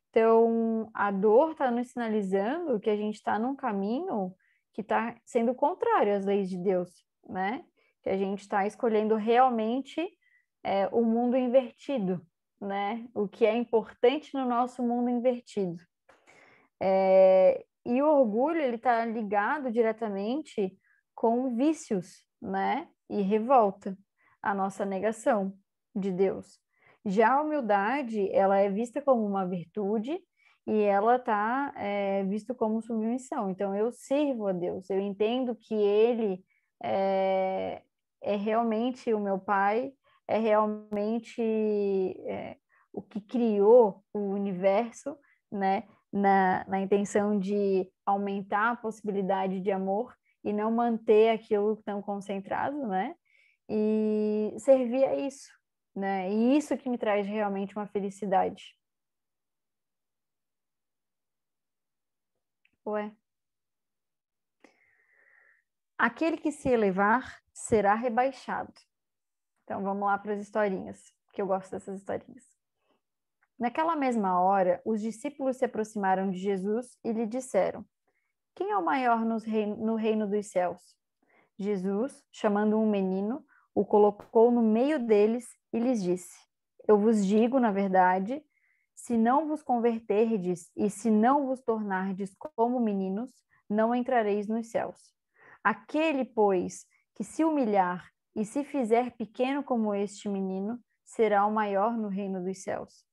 Então, a dor está nos sinalizando que a gente está num caminho que está sendo contrário às leis de Deus, né? Que a gente está escolhendo realmente o mundo invertido, né? O que é importante no nosso mundo invertido. E o orgulho, ele está ligado diretamente com vícios, né? E revolta, a nossa negação de Deus. Já a humildade, ela é vista como uma virtude e ela está vista como submissão. Então, eu sirvo a Deus, eu entendo que Ele é realmente o meu Pai, é realmente o que criou o universo, né? Na intenção de aumentar a possibilidade de amor e não manter aquilo tão concentrado, né? E servir a isso, né? E isso que me traz realmente uma felicidade. Ué. Aquele que se elevar será rebaixado. Então vamos lá para as historinhas, que eu gosto dessas historinhas. Naquela mesma hora, os discípulos se aproximaram de Jesus e lhe disseram: quem é o maior no reino dos céus? Jesus, chamando um menino, o colocou no meio deles e lhes disse: eu vos digo, na verdade, se não vos converterdes e se não vos tornardes como meninos, não entrareis nos céus. Aquele, pois, que se humilhar e se fizer pequeno como este menino, será o maior no reino dos céus.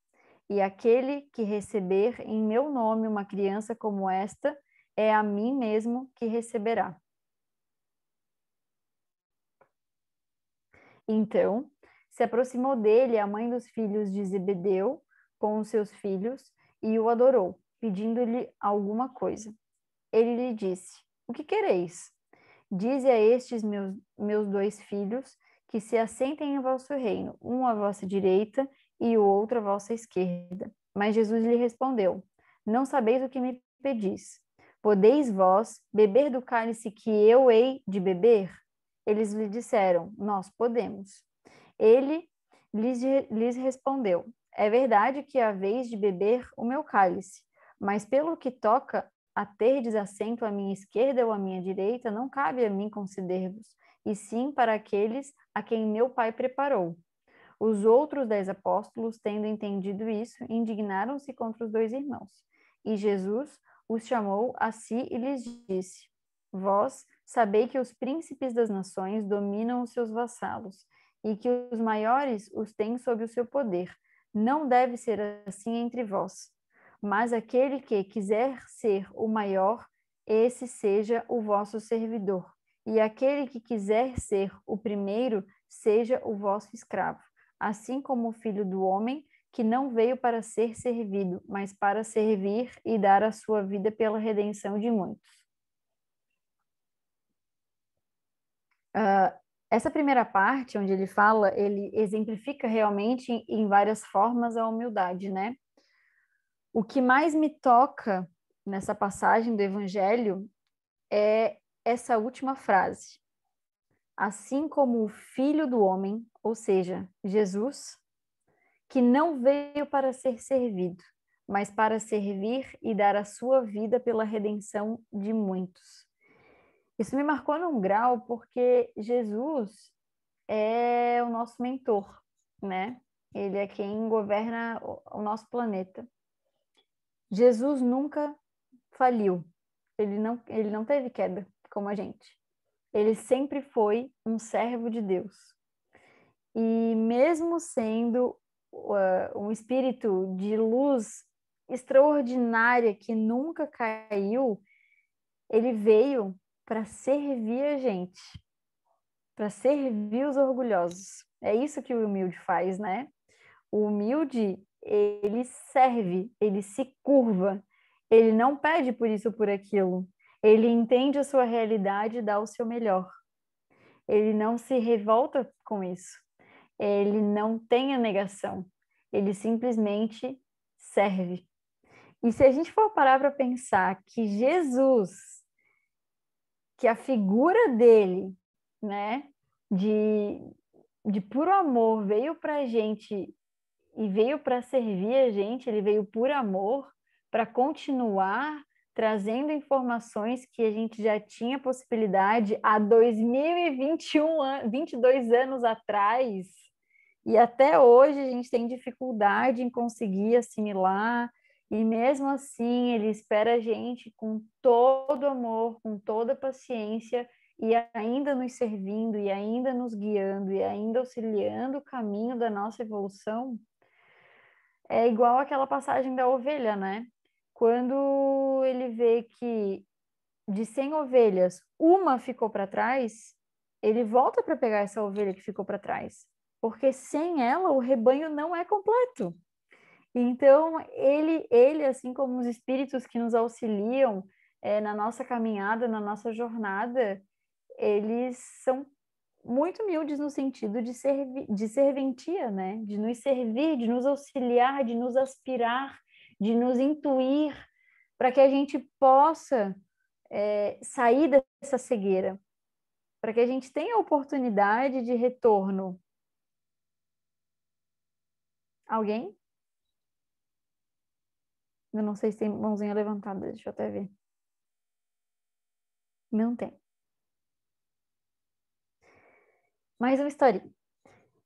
E aquele que receber em meu nome uma criança como esta, é a mim mesmo que receberá. Então, se aproximou dele a mãe dos filhos de Zebedeu com os seus filhos e o adorou, pedindo-lhe alguma coisa. Ele lhe disse: o que quereis? Dize a estes meus dois filhos que se assentem em vosso reino, um à vossa direita e o outro à vossa esquerda. Mas Jesus lhe respondeu: não sabeis o que me pedis. Podeis vós beber do cálice que eu hei de beber? Eles lhe disseram: nós podemos. Ele lhes respondeu: é verdade que haveis de beber o meu cálice, mas pelo que toca a terdes assento à minha esquerda ou à minha direita, não cabe a mim conceder-vos, e sim para aqueles a quem meu Pai preparou. Os outros 10 apóstolos, tendo entendido isso, indignaram-se contra os 2 irmãos. E Jesus os chamou a si e lhes disse: Vós sabei que os príncipes das nações dominam os seus vassalos, e que os maiores os têm sob o seu poder. Não deve ser assim entre vós. Mas aquele que quiser ser o maior, esse seja o vosso servidor. E aquele que quiser ser o primeiro, seja o vosso escravo. Assim como o Filho do Homem, que não veio para ser servido, mas para servir e dar a sua vida pela redenção de muitos. Essa primeira parte, onde ele fala, ele exemplifica realmente em várias formas a humildade, né? O que mais me toca nessa passagem do Evangelho é essa última frase. Assim como o Filho do Homem, ou seja, Jesus, que não veio para ser servido, mas para servir e dar a sua vida pela redenção de muitos. Isso me marcou num grau porque Jesus é o nosso mentor, né? Ele é quem governa o nosso planeta. Jesus nunca faliu. Ele não teve queda como a gente. Ele sempre foi um servo de Deus. E mesmo sendo um espírito de luz extraordinária que nunca caiu, ele veio para servir a gente, para servir os orgulhosos. É isso que o humilde faz, né? O humilde, ele serve, ele se curva, ele não pede por isso ou por aquilo. Ele entende a sua realidade e dá o seu melhor. Ele não se revolta com isso. Ele não tem a negação. Ele simplesmente serve. E se a gente for parar para pensar que Jesus, que a figura dele, né, de puro amor veio para a gente e veio para servir a gente, ele veio por amor, para continuar trazendo informações que a gente já tinha possibilidade há 22 anos atrás, e até hoje a gente tem dificuldade em conseguir assimilar, e mesmo assim ele espera a gente com todo amor, com toda paciência, e ainda nos servindo, e ainda nos guiando, e ainda auxiliando o caminho da nossa evolução. É igual aquela passagem da ovelha, né? Quando ele vê que de 100 ovelhas, uma ficou para trás, ele volta para pegar essa ovelha que ficou para trás, porque sem ela o rebanho não é completo. Então, ele assim como os espíritos que nos auxiliam na nossa caminhada, na nossa jornada, eles são muito humildes no sentido de serventia, né? De nos servir, de nos auxiliar, de nos aspirar, de nos intuir, para que a gente possa sair dessa cegueira, para que a gente tenha a oportunidade de retorno. Alguém? Eu não sei se tem mãozinha levantada, deixa eu até ver. Não tem. Mais uma historinha.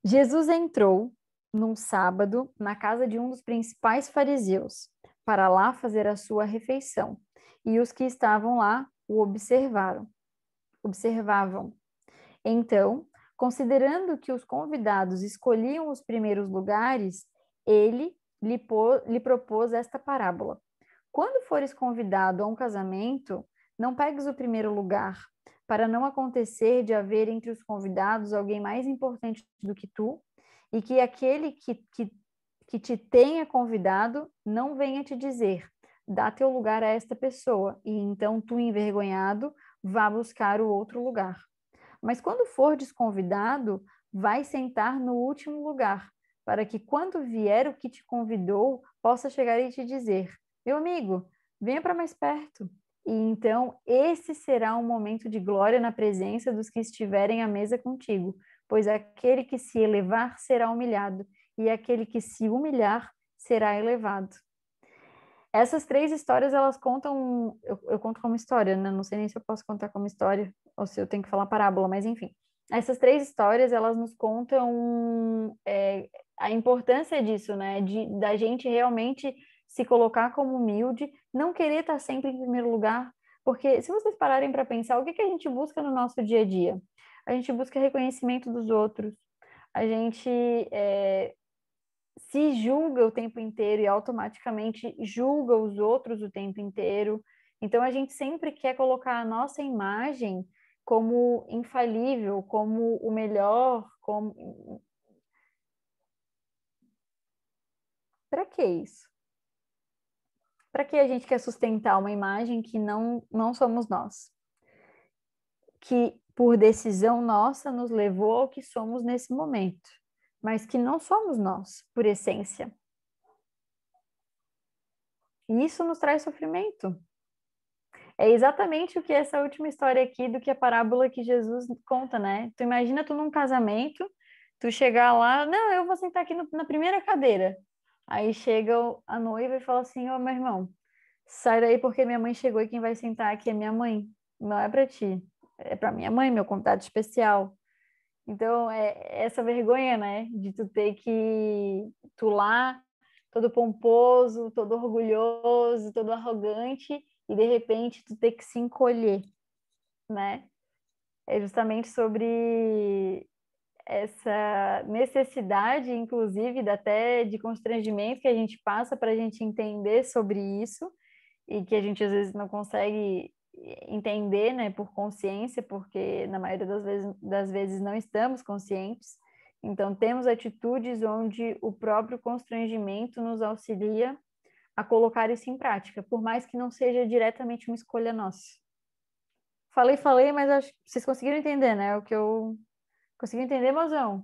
Jesus entrou num sábado na casa de um dos principais fariseus para lá fazer a sua refeição, e os que estavam lá o observavam. Então, considerando que os convidados escolhiam os primeiros lugares, ele lhe propôs esta parábola: quando fores convidado a um casamento, não pegues o primeiro lugar, para não acontecer de haver entre os convidados alguém mais importante do que tu, e que aquele que te tenha convidado não venha te dizer: dá teu lugar a esta pessoa, e então tu, envergonhado, vá buscar o outro lugar. Mas quando for desconvidado, vai sentar no último lugar, para que quando vier o que te convidou, possa chegar e te dizer: meu amigo, venha para mais perto. E então esse será um momento de glória na presença dos que estiverem à mesa contigo, pois aquele que se elevar será humilhado, e aquele que se humilhar será elevado. Essas 3 histórias, elas contam... Eu conto como história, né? Não sei nem se eu posso contar como história, ou se eu tenho que falar parábola, mas enfim. essas 3 histórias, elas nos contam a importância disso, né? Da gente realmente se colocar como humilde, não querer estar sempre em primeiro lugar, porque se vocês pararem para pensar, o que a gente busca no nosso dia a dia? A gente busca reconhecimento dos outros, a gente se julga o tempo inteiro e automaticamente julga os outros o tempo inteiro. Então, a gente sempre quer colocar a nossa imagem como infalível, como o melhor, como... Para que isso? Para que a gente quer sustentar uma imagem que não somos nós? Que, por decisão nossa, nos levou ao que somos nesse momento, mas que não somos nós, por essência. E isso nos traz sofrimento. É exatamente o que essa última história aqui, do que a parábola que Jesus conta, né? Tu imagina tu num casamento, tu chegar lá, não, eu vou sentar aqui na primeira cadeira. Aí chega a noiva e fala assim, ô meu irmão, sai daí porque minha mãe chegou e quem vai sentar aqui é minha mãe. Não é para ti, é para minha mãe, meu convidado especial. Então, é essa vergonha, né? De tu ter que... Tu lá, todo pomposo, todo orgulhoso, todo arrogante, e de repente tu ter que se encolher, né? É justamente sobre essa necessidade, inclusive, até de constrangimento que a gente passa para a gente entender sobre isso, e que a gente às vezes não consegue entender, né, por consciência, porque na maioria das vezes não estamos conscientes. Então, temos atitudes onde o próprio constrangimento nos auxilia a colocar isso em prática, por mais que não seja diretamente uma escolha nossa. Falei, mas acho que vocês conseguiram entender, né? O que eu consegui entender, mozão?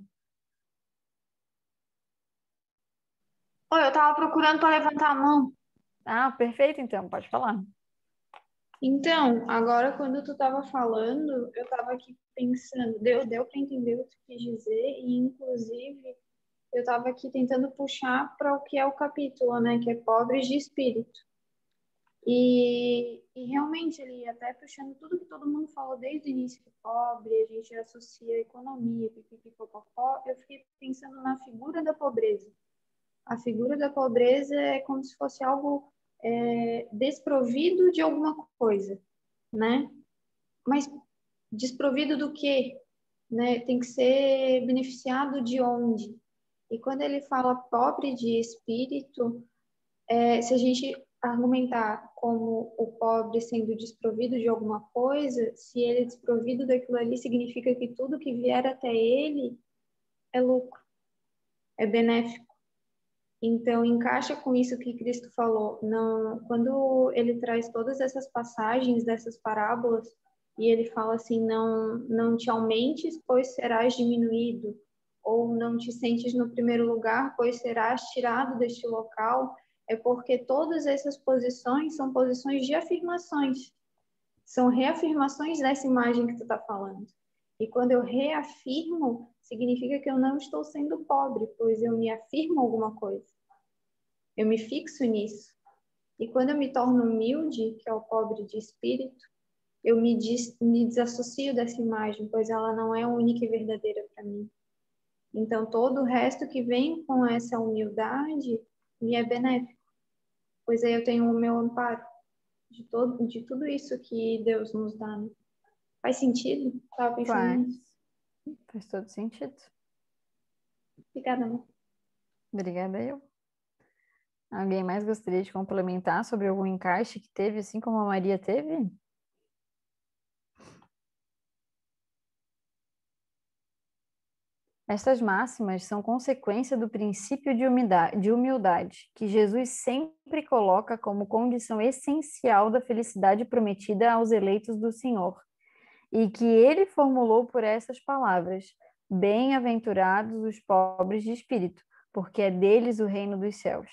Oi, eu tava procurando para levantar a mão. Ah, perfeito, então, pode falar. Então, agora quando tu tava falando, eu tava aqui pensando, deu para entender o que tu quis dizer, e inclusive eu tava aqui tentando puxar para o que é o capítulo, né, que é pobres de espírito. E realmente ele até puxando tudo que todo mundo falou desde o início de pobre, a gente associa a economia, pipipipopopó, eu fiquei pensando na figura da pobreza. A figura da pobreza é como se fosse algo desprovido de alguma coisa, né? Mas desprovido do quê? Né? Tem que ser beneficiado de onde? E quando ele fala pobre de espírito, se a gente argumentar como o pobre sendo desprovido de alguma coisa, se ele é desprovido daquilo ali, significa que tudo que vier até ele é lucro, é benéfico. Então, encaixa com isso que Cristo falou. Não, quando ele traz todas essas passagens dessas parábolas, e ele fala assim, não te aumentes, pois serás diminuído, ou não te sentes no primeiro lugar, pois serás tirado deste local, é porque todas essas posições são posições de afirmações, são reafirmações dessa imagem que tu está falando. E quando eu reafirmo, significa que eu não estou sendo pobre, pois eu me afirmo alguma coisa. Eu me fixo nisso. E quando eu me torno humilde, que é o pobre de espírito, eu me desassocio dessa imagem, pois ela não é única e verdadeira para mim. Então, todo o resto que vem com essa humildade me é benéfico, pois aí eu tenho o meu amparo de tudo isso que Deus nos dá. Né? Faz sentido? Estava pensando nisso. Faz todo sentido. Obrigada, amor. Obrigada, eu. Alguém mais gostaria de complementar sobre algum encaixe que teve, assim como a Maria teve? Estas máximas são consequência do princípio de humildade, que Jesus sempre coloca como condição essencial da felicidade prometida aos eleitos do Senhor, e que ele formulou por essas palavras: bem-aventurados os pobres de espírito, porque é deles o reino dos céus.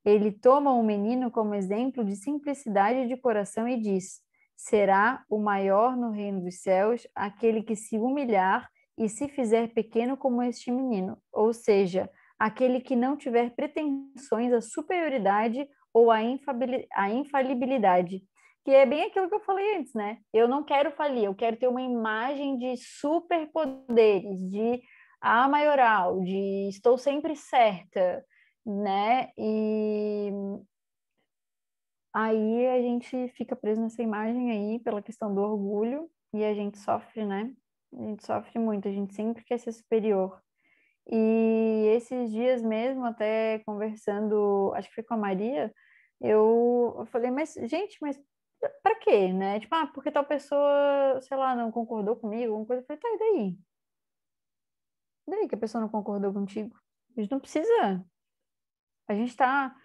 Ele toma o menino como exemplo de simplicidade de coração e diz: será o maior no reino dos céus aquele que se humilhar e se fizer pequeno como este menino, ou seja, aquele que não tiver pretensões à superioridade ou à infalibilidade, que é bem aquilo que eu falei antes, né? Eu não quero falir, eu quero ter uma imagem de superpoderes, de A maioral, de estou sempre certa, né? E aí a gente fica preso nessa imagem aí pela questão do orgulho e a gente sofre, né? A gente sofre muito, a gente sempre quer ser superior. E esses dias mesmo, até conversando, acho que foi com a Maria, eu falei, mas, gente, mas pra quê, né? Tipo, porque tal pessoa, sei lá, não concordou comigo, alguma coisa. Eu falei, tá, e daí? E daí que a pessoa não concordou contigo? A gente não precisa. A gente tá.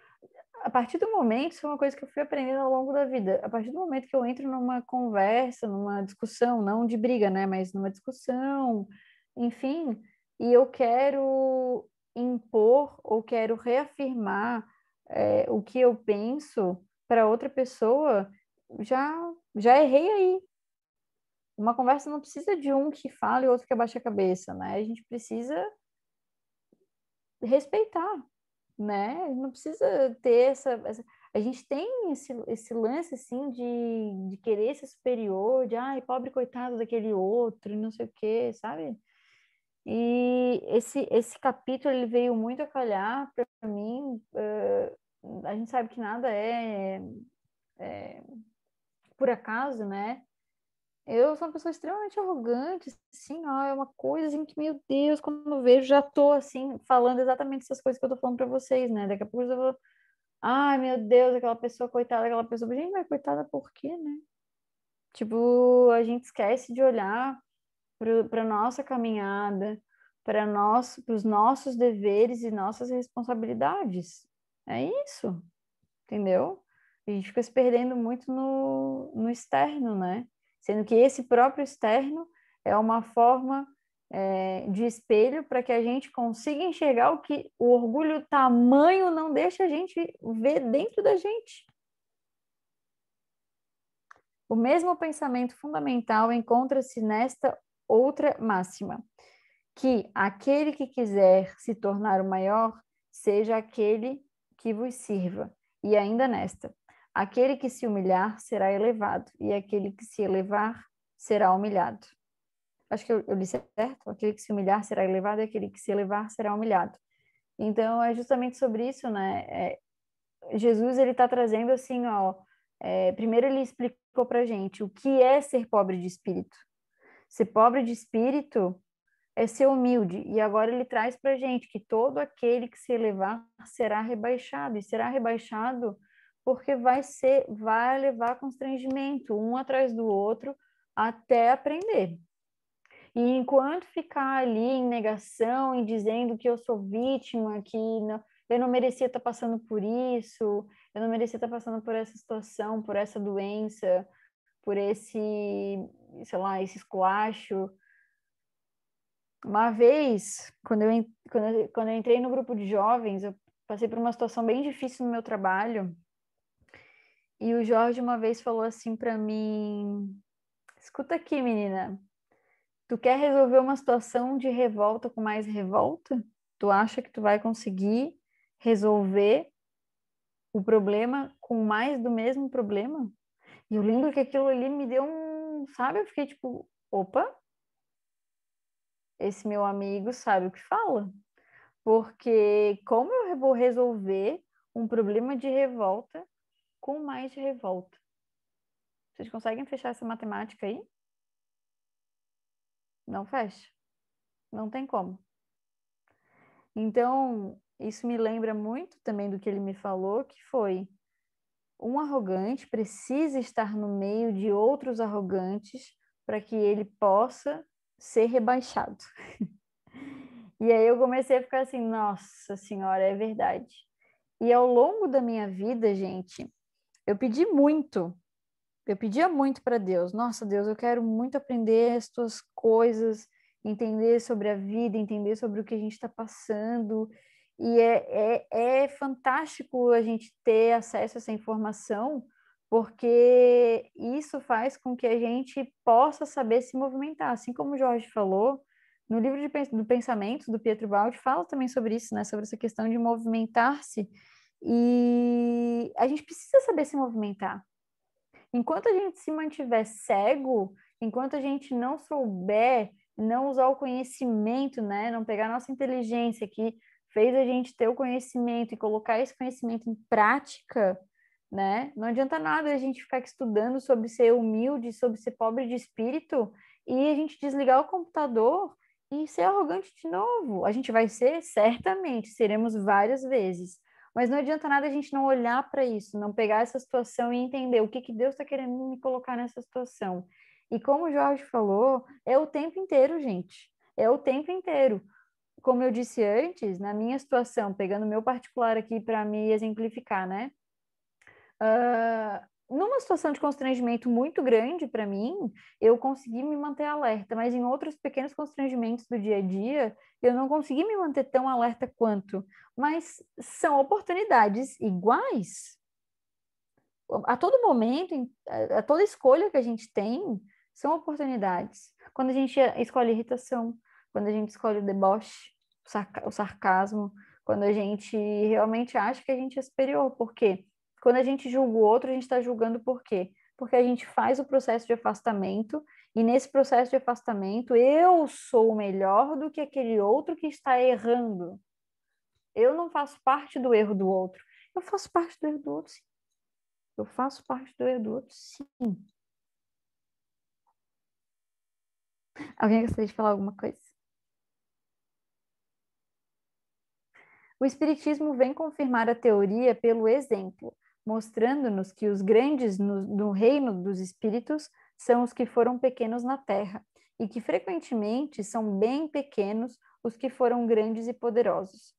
A partir do momento, isso é uma coisa que eu fui aprendendo ao longo da vida. A partir do momento que eu entro numa conversa, numa discussão, não de briga, né? Mas numa discussão, enfim, e eu quero impor ou quero reafirmar o que eu penso para outra pessoa, já errei aí. Uma conversa não precisa de um que fala e outro que abaixa a cabeça, né? A gente precisa respeitar, né? Não precisa ter A gente tem esse lance, assim, de querer ser superior, de, ai, pobre coitado daquele outro, e não sei o quê, sabe? E esse capítulo, ele veio muito a calhar para mim. A gente sabe que nada é por acaso, né? Eu sou uma pessoa extremamente arrogante, assim, ó, é uma coisa assim que, meu Deus, quando eu vejo, já tô, assim, falando exatamente essas coisas que eu tô falando pra vocês, né? Daqui a pouco eu vou, ai, meu Deus, aquela pessoa, coitada, aquela pessoa. Gente, mas coitada por quê, né? Tipo, a gente esquece de olhar pra nossa caminhada, pros nossos deveres e nossas responsabilidades. É isso, entendeu? A gente fica se perdendo muito no externo, né? Sendo que esse próprio externo é uma forma de espelho para que a gente consiga enxergar o que o orgulho tamanho não deixa a gente ver dentro da gente. O mesmo pensamento fundamental encontra-se nesta outra máxima, que aquele que quiser se tornar o maior, seja aquele que vos sirva. E ainda nesta, aquele que se humilhar será elevado, e aquele que se elevar será humilhado. Acho que eu li certo? Aquele que se humilhar será elevado, e aquele que se elevar será humilhado. Então, é justamente sobre isso, né? Jesus, ele está trazendo assim, ó, primeiro ele explicou pra gente o que é ser pobre de espírito. Ser pobre de espírito é ser humilde. E agora ele traz para a gente que todo aquele que se elevar será rebaixado. E será rebaixado porque vai levar constrangimento um atrás do outro até aprender. E enquanto ficar ali em negação e dizendo que eu sou vítima, que não, eu não merecia estar passando por isso, eu não merecia estar passando por essa situação, por essa doença, por esse, sei lá, esse esculacho. Uma vez, quando eu entrei no grupo de jovens, eu passei por uma situação bem difícil no meu trabalho. E o Jorge uma vez falou assim para mim: escuta aqui, menina, tu quer resolver uma situação de revolta com mais revolta? Tu acha que tu vai conseguir resolver o problema com mais do mesmo problema? E eu lembro que aquilo ali me deu sabe? Eu fiquei tipo, opa, esse meu amigo sabe o que fala. Porque como eu vou resolver um problema de revolta com mais de revolta? Vocês conseguem fechar essa matemática aí? Não fecha. Não tem como. Então, isso me lembra muito também do que ele me falou, que foi um arrogante precisa estar no meio de outros arrogantes para que ele possa ser rebaixado. E aí eu comecei a ficar assim, nossa senhora, é verdade. E ao longo da minha vida, gente, eu pedia muito para Deus. Nossa, Deus, eu quero muito aprender as tuas coisas, entender sobre a vida, entender sobre o que a gente está passando. E é fantástico a gente ter acesso a essa informação, porque isso faz com que a gente possa saber se movimentar. Assim como o Jorge falou, no livro do Pensamento, do Pietro Baldi, fala também sobre isso, né? Sobre essa questão de movimentar-se. E a gente precisa saber se movimentar. Enquanto a gente se mantiver cego, enquanto a gente não souber, não usar o conhecimento, né? Não pegar a nossa inteligência que fez a gente ter o conhecimento e colocar esse conhecimento em prática, né? Não adianta nada a gente ficar aqui estudando sobre ser humilde, sobre ser pobre de espírito e a gente desligar o computador e ser arrogante de novo. A gente vai ser, certamente, seremos várias vezes. Mas não adianta nada a gente não olhar para isso, não pegar essa situação e entender o que que Deus está querendo me colocar nessa situação. E como o Jorge falou, é o tempo inteiro, gente. É o tempo inteiro. Como eu disse antes, na minha situação, pegando o meu particular aqui para me exemplificar, né? Numa situação de constrangimento muito grande para mim, eu consegui me manter alerta, mas em outros pequenos constrangimentos do dia a dia, eu não consegui me manter tão alerta quanto. Mas são oportunidades iguais. A todo momento, a toda escolha que a gente tem, são oportunidades. Quando a gente escolhe irritação, quando a gente escolhe o deboche, o sarcasmo, quando a gente realmente acha que a gente é superior. Por quê? Quando a gente julga o outro, a gente está julgando por quê? Porque a gente faz o processo de afastamento, e nesse processo de afastamento, eu sou melhor do que aquele outro que está errando. Eu não faço parte do erro do outro. Eu faço parte do erro do outro, sim. Eu faço parte do erro do outro, sim. Alguém gostaria de falar alguma coisa? O Espiritismo vem confirmar a teoria pelo exemplo, mostrando-nos que os grandes no reino dos espíritos são os que foram pequenos na terra, e que frequentemente são bem pequenos os que foram grandes e poderosos.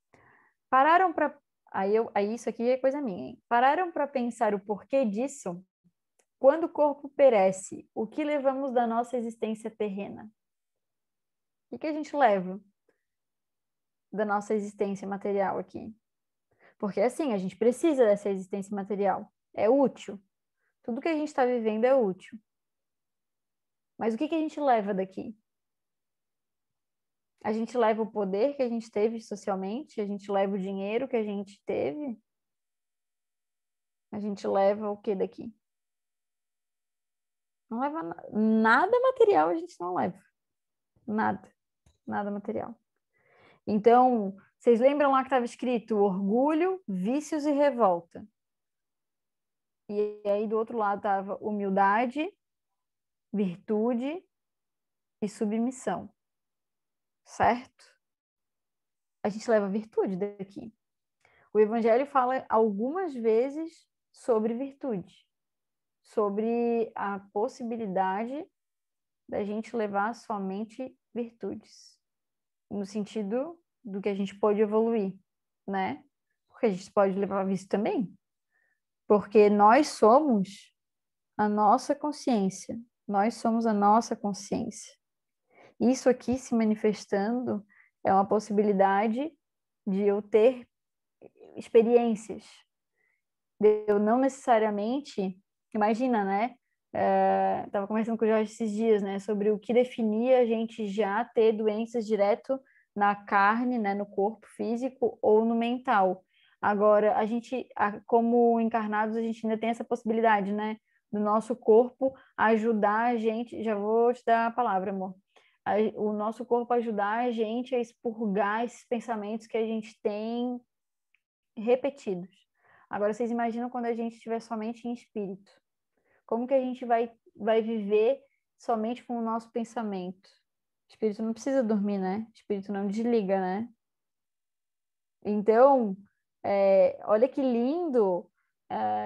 Pararam para... Aí isso aqui é coisa minha, hein? Pararam para pensar o porquê disso? Quando o corpo perece, o que levamos da nossa existência terrena? O que a gente leva da nossa existência material aqui? Porque assim, a gente precisa dessa existência material. É útil. Tudo que a gente está vivendo é útil. Mas o que a gente leva daqui? A gente leva o poder que a gente teve socialmente? A gente leva o dinheiro que a gente teve? A gente leva o que daqui? Não leva nada material, a gente não leva. Nada. Nada material. Então, vocês lembram lá que estava escrito orgulho, vícios e revolta. E aí do outro lado estava humildade, virtude e submissão. Certo? A gente leva virtude daqui. O Evangelho fala algumas vezes sobre virtude, sobre a possibilidade da gente levar somente virtudes, no sentido do que a gente pode evoluir, né? Porque a gente pode levar vício também, porque nós somos a nossa consciência, nós somos a nossa consciência. Isso aqui se manifestando é uma possibilidade de eu ter experiências. Eu não necessariamente, imagina, né? Estava conversando com o Jorge esses dias, né? Sobre o que definia a gente já ter doenças direto na carne, né? No corpo físico ou no mental. Agora, a gente, como encarnados, a gente ainda tem essa possibilidade, né? Do nosso corpo ajudar a gente. Já vou te dar a palavra, amor. O nosso corpo ajudar a gente a expurgar esses pensamentos que a gente tem repetidos. Agora, vocês imaginam quando a gente estiver somente em espírito? Como que a gente vai viver somente com o nosso pensamento? O espírito não precisa dormir, né? O espírito não desliga, né? Então, olha que lindo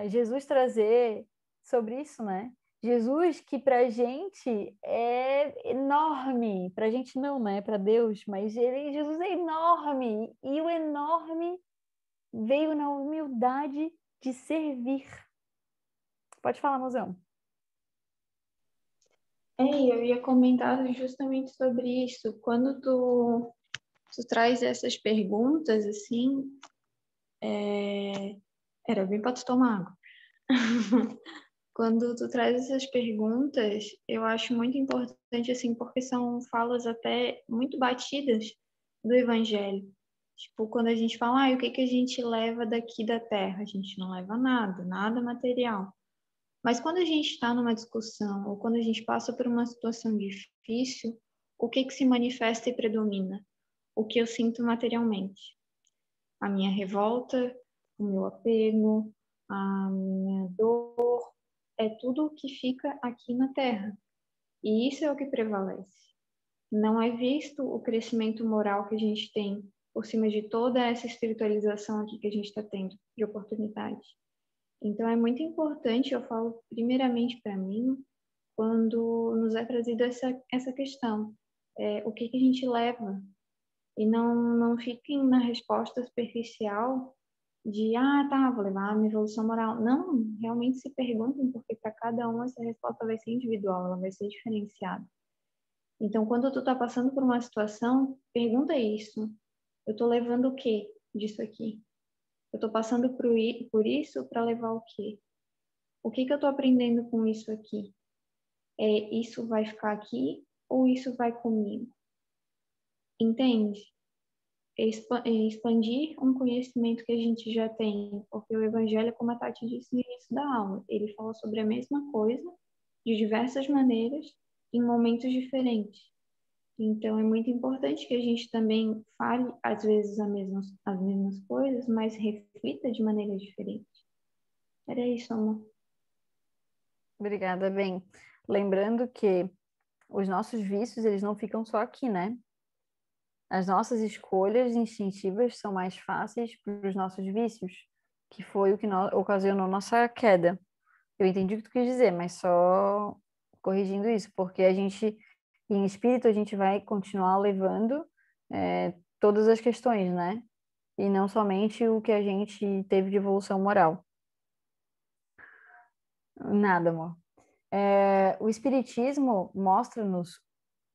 Jesus trazer sobre isso, né? Jesus, que para a gente é enorme, para a gente não, né? Para Deus, mas Jesus é enorme, e o enorme veio na humildade de servir. Pode falar, mozão. Eu ia comentar justamente sobre isso. Quando tu traz essas perguntas, assim, era bem para tu tomar água. Quando tu traz essas perguntas, eu acho muito importante, assim, porque são falas até muito batidas do Evangelho. Tipo, quando a gente fala, o que a gente leva daqui da Terra? A gente não leva nada, nada material. Mas quando a gente está numa discussão ou quando a gente passa por uma situação difícil, o que se manifesta e predomina? O que eu sinto materialmente? A minha revolta, o meu apego, a minha dor, é tudo o que fica aqui na Terra. E isso é o que prevalece. Não é visto o crescimento moral que a gente tem por cima de toda essa espiritualização aqui que a gente está tendo de oportunidade. Então, é muito importante, eu falo primeiramente para mim, quando nos é trazida essa questão, o que a gente leva, e não fiquem na resposta superficial de, tá, vou levar a minha evolução moral. Não, realmente se perguntem, porque para cada um essa resposta vai ser individual, ela vai ser diferenciada. Então, quando tu tá passando por uma situação, pergunta isso. Eu tô levando o quê disso aqui? Eu tô passando por isso para levar o quê? O que eu tô aprendendo com isso aqui? Isso vai ficar aqui ou isso vai comigo? Entende? Expandir um conhecimento que a gente já tem, porque o Evangelho, como a Tati disse no início da aula, ele fala sobre a mesma coisa, de diversas maneiras, em momentos diferentes. Então, é muito importante que a gente também fale, às vezes, as mesmas coisas, mas reflita de maneira diferente. Era isso, amor. Obrigada, bem. Lembrando que os nossos vícios, eles não ficam só aqui, né? As nossas escolhas instintivas são mais fáceis para os nossos vícios, que foi o que ocasionou nossa queda. Eu entendi o que tu quis dizer, mas só corrigindo isso, porque a gente, em espírito, a gente vai continuar levando todas as questões, né? E não somente o que a gente teve de evolução moral. Nada, amor. O Espiritismo mostra-nos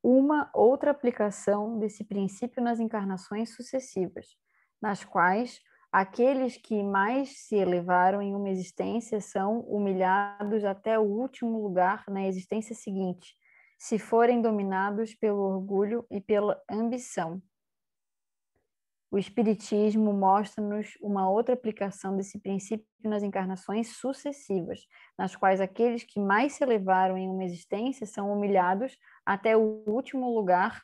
uma outra aplicação desse princípio nas encarnações sucessivas, nas quais aqueles que mais se elevaram em uma existência são humilhados até o último lugar na existência seguinte, se forem dominados pelo orgulho e pela ambição. O Espiritismo mostra-nos uma outra aplicação desse princípio nas encarnações sucessivas, nas quais aqueles que mais se elevaram em uma existência são humilhados até o último lugar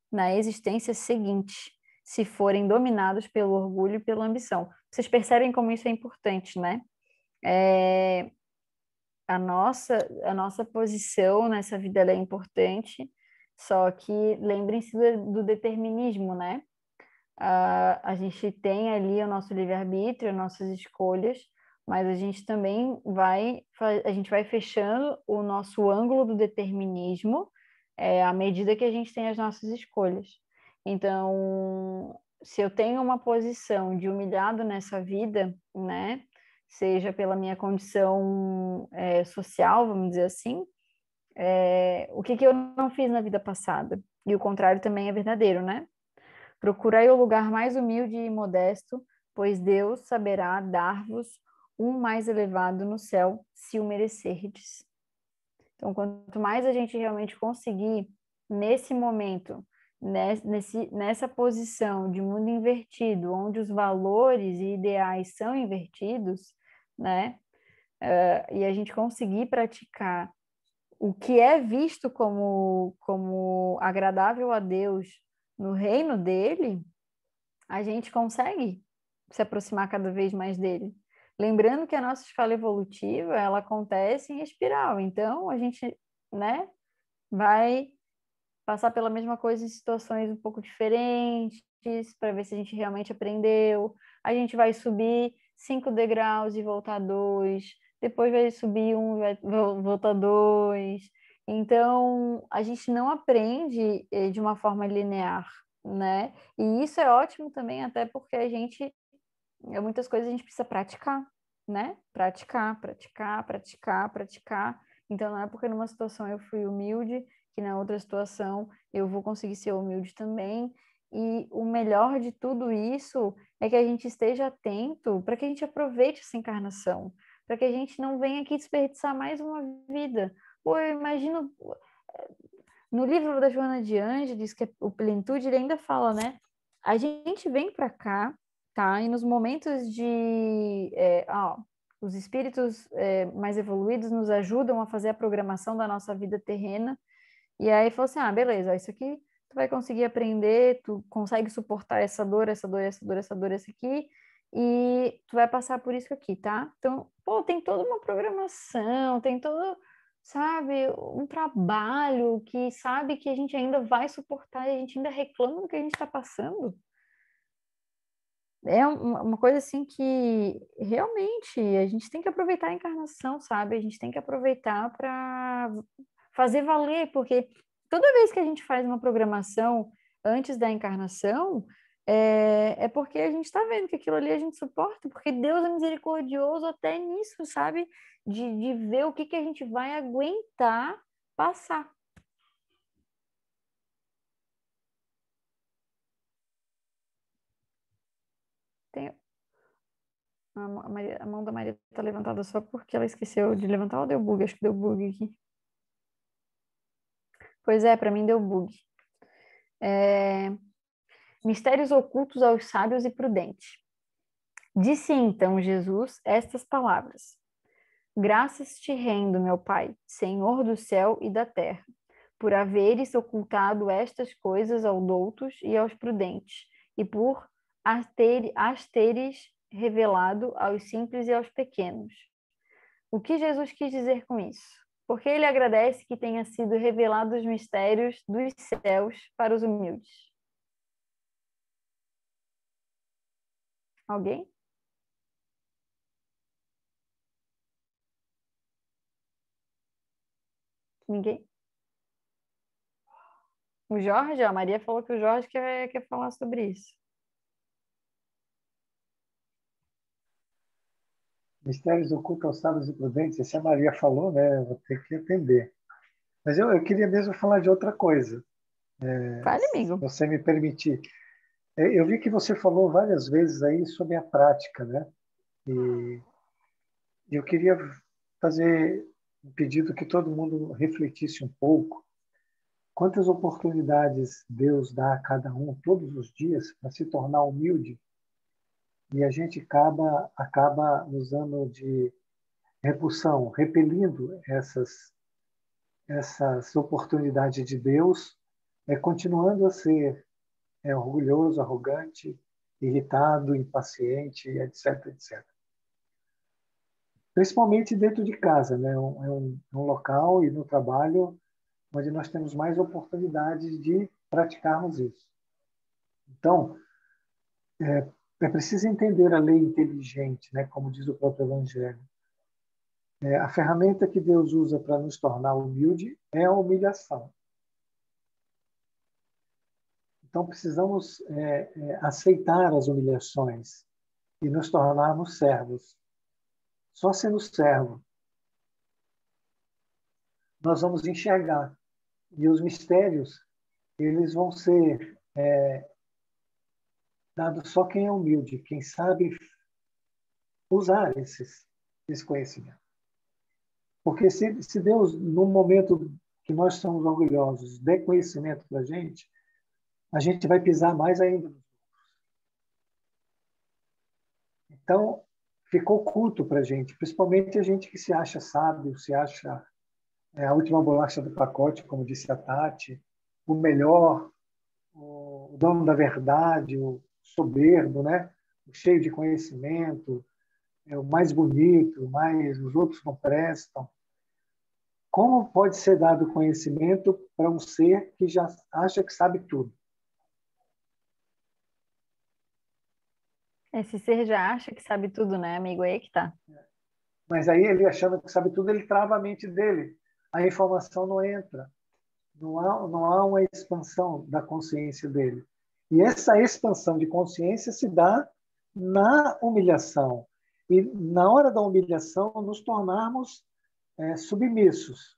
na existência seguinte, se forem dominados pelo orgulho e pela ambição. Vocês percebem como isso é importante, né? A nossa posição nessa vida ela é importante, só que lembrem-se do determinismo, né? A gente tem ali o nosso livre-arbítrio, nossas escolhas, mas a gente também vai fechando o nosso ângulo do determinismo à medida que a gente tem as nossas escolhas. Então, se eu tenho uma posição de humilhado nessa vida, né, seja pela minha condição social, vamos dizer assim, o que eu não fiz na vida passada? E o contrário também é verdadeiro, né? Procurai o lugar mais humilde e modesto, pois Deus saberá dar-vos um mais elevado no céu, se o merecerdes. Então, quanto mais a gente realmente conseguir, nesse momento, nessa posição de mundo invertido, onde os valores e ideais são invertidos, né? E a gente conseguir praticar o que é visto como agradável a Deus no reino dele, a gente consegue se aproximar cada vez mais dele. Lembrando que a nossa escala evolutiva, ela acontece em espiral, então a gente, né, vai passar pela mesma coisa em situações um pouco diferentes, para ver se a gente realmente aprendeu. A gente vai subir 5 degraus e voltar 2, depois vai subir 1 e vai voltar 2. Então, a gente não aprende de uma forma linear, né? E isso é ótimo também, até porque muitas coisas a gente precisa praticar, né? Praticar. Então, não é porque numa situação eu fui humilde, que na outra situação eu vou conseguir ser humilde também. E o melhor de tudo isso é que a gente esteja atento para que a gente aproveite essa encarnação, para que a gente não venha aqui desperdiçar mais uma vida. Pô, eu imagino, no livro da Joana de Ângeles, que é o Plenitude, ele ainda fala, né? A gente vem para cá, tá? E nos momentos os espíritos mais evoluídos nos ajudam a fazer a programação da nossa vida terrena. E aí falou assim, beleza, isso aqui tu vai conseguir aprender, tu consegue suportar essa dor, essa dor, essa dor, essa dor, essa aqui, e tu vai passar por isso aqui, tá? Então, tem toda uma programação, tem todo, sabe, um trabalho que sabe que a gente ainda vai suportar e a gente ainda reclama do que a gente está passando. É uma coisa assim que realmente a gente tem que aproveitar a encarnação, sabe? A gente tem que aproveitar para fazer valer, porque toda vez que a gente faz uma programação antes da encarnação, é porque a gente está vendo que aquilo ali a gente suporta, porque Deus é misericordioso até nisso, sabe? De ver o que a gente vai aguentar passar. A mão da Maria está levantada só porque ela esqueceu de levantar ou deu bug? Acho que deu bug aqui. Pois é, para mim deu bug. Mistérios ocultos aos sábios e prudentes. Disse então Jesus estas palavras: Graças te rendo, meu Pai, Senhor do céu e da terra, por haveres ocultado estas coisas aos doutos e aos prudentes, e por as teres revelado aos simples e aos pequenos. O que Jesus quis dizer com isso? Porque ele agradece que tenha sido revelado os mistérios dos céus para os humildes. Alguém? Ninguém? O Jorge? A Maria falou que o Jorge quer falar sobre isso. Mistérios ocultos aos sábios e prudentes, esse a Maria falou, né? Eu vou ter que atender. Mas eu queria mesmo falar de outra coisa. Fale, amigo. Se você me permitir. Eu vi que você falou várias vezes aí sobre a prática, né? E eu queria fazer um pedido que todo mundo refletisse um pouco. Quantas oportunidades Deus dá a cada um todos os dias para se tornar humilde, e a gente acaba usando de repulsão, repelindo essas oportunidades de Deus, continuando a ser orgulhoso, arrogante, irritado, impaciente, etc, etc. Principalmente dentro de casa, né? Um local e no trabalho onde nós temos mais oportunidades de praticarmos isso. Então, é preciso entender a lei inteligente, né? Como diz o próprio Evangelho. A ferramenta que Deus usa para nos tornar humilde é a humilhação. Então, precisamos aceitar as humilhações e nos tornarmos servos. Só sendo servo, nós vamos enxergar. E os mistérios, eles vão ser dados só quem é humilde, quem sabe usar esse conhecimento. Porque se Deus, no momento que nós somos orgulhosos, der conhecimento para a gente vai pisar mais ainda. Então, ficou oculto para a gente, principalmente a gente que se acha sábio, se acha a última bolacha do pacote, como disse a Tati, o melhor, o dono da verdade, o soberbo, né? O cheio de conhecimento, o mais bonito, os outros não prestam. Como pode ser dado conhecimento para um ser que já acha que sabe tudo? Esse ser já acha que sabe tudo, né, amigo? Aí que tá. Mas aí ele achando que sabe tudo, ele trava a mente dele. A informação não entra. Não há uma expansão da consciência dele. E essa expansão de consciência se dá na humilhação. E na hora da humilhação, nos tornarmos submissos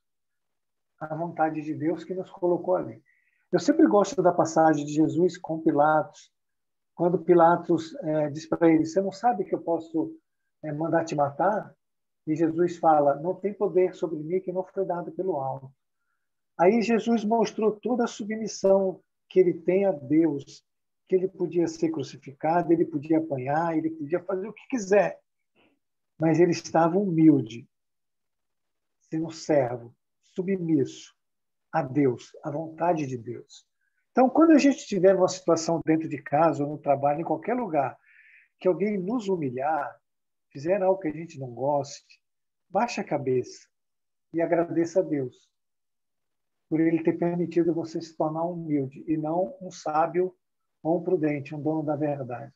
à vontade de Deus que nos colocou ali. Eu sempre gosto da passagem de Jesus com Pilatos, quando Pilatos diz para ele: você não sabe que eu posso mandar te matar? E Jesus fala: não tem poder sobre mim que não foi dado pelo alto. Aí Jesus mostrou toda a submissão que ele tem a Deus, que ele podia ser crucificado, ele podia apanhar, ele podia fazer o que quiser. mas ele estava humilde, sendo servo, submisso a Deus, à vontade de Deus. Então, quando a gente tiver uma situação dentro de casa ou no trabalho, em qualquer lugar, que alguém nos humilhar, fizer algo que a gente não goste, baixe a cabeça e agradeça a Deus por ele ter permitido você se tornar humilde e não um sábio ou um prudente, um dono da verdade.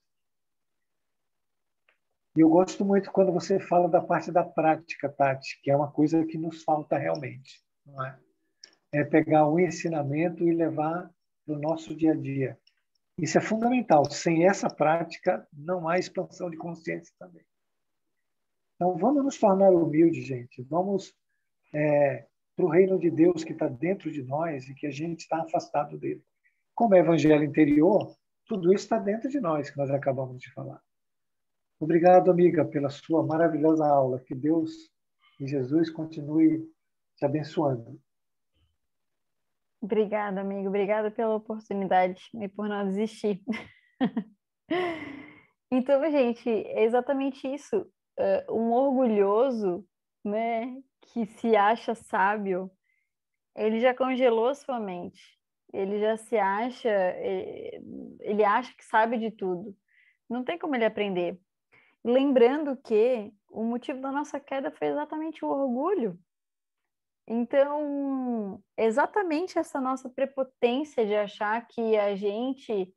E eu gosto muito quando você fala da parte da prática, Tati, que é uma coisa que nos falta realmente, não é? É pegar um ensinamento e levar para o nosso dia a dia. Isso é fundamental. Sem essa prática, não há expansão de consciência também. Então, vamos nos tornar humildes, gente. Vamos para o reino de Deus que está dentro de nós e que a gente está afastado dele. Como é evangelho interior, tudo isso está dentro de nós, que nós acabamos de falar. Obrigado, amiga, pela sua maravilhosa aula. Que Deus e Jesus continue te abençoando. Obrigada, amigo. Obrigada pela oportunidade e por não desistir. Então, gente, é exatamente isso. Um orgulhoso, né, que se acha sábio, ele já congelou a sua mente. Ele já se acha, ele acha que sabe de tudo. Não tem como ele aprender. Lembrando que o motivo da nossa queda foi exatamente o orgulho. Então, exatamente essa nossa prepotência de achar que a gente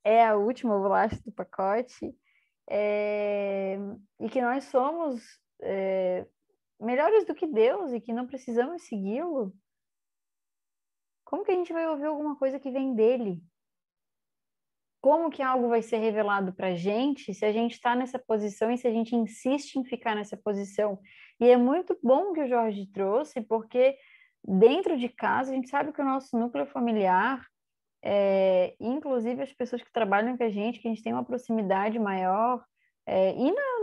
é a última bolacha do pacote, e que nós somos melhores do que Deus e que não precisamos segui-lo, como que a gente vai ouvir alguma coisa que vem dele? Como que algo vai ser revelado para a gente se a gente está nessa posição e se a gente insiste em ficar nessa posição? E é muito bom que o Jorge trouxe, porque dentro de casa a gente sabe que o nosso núcleo familiar, inclusive as pessoas que trabalham com a gente tem uma proximidade maior,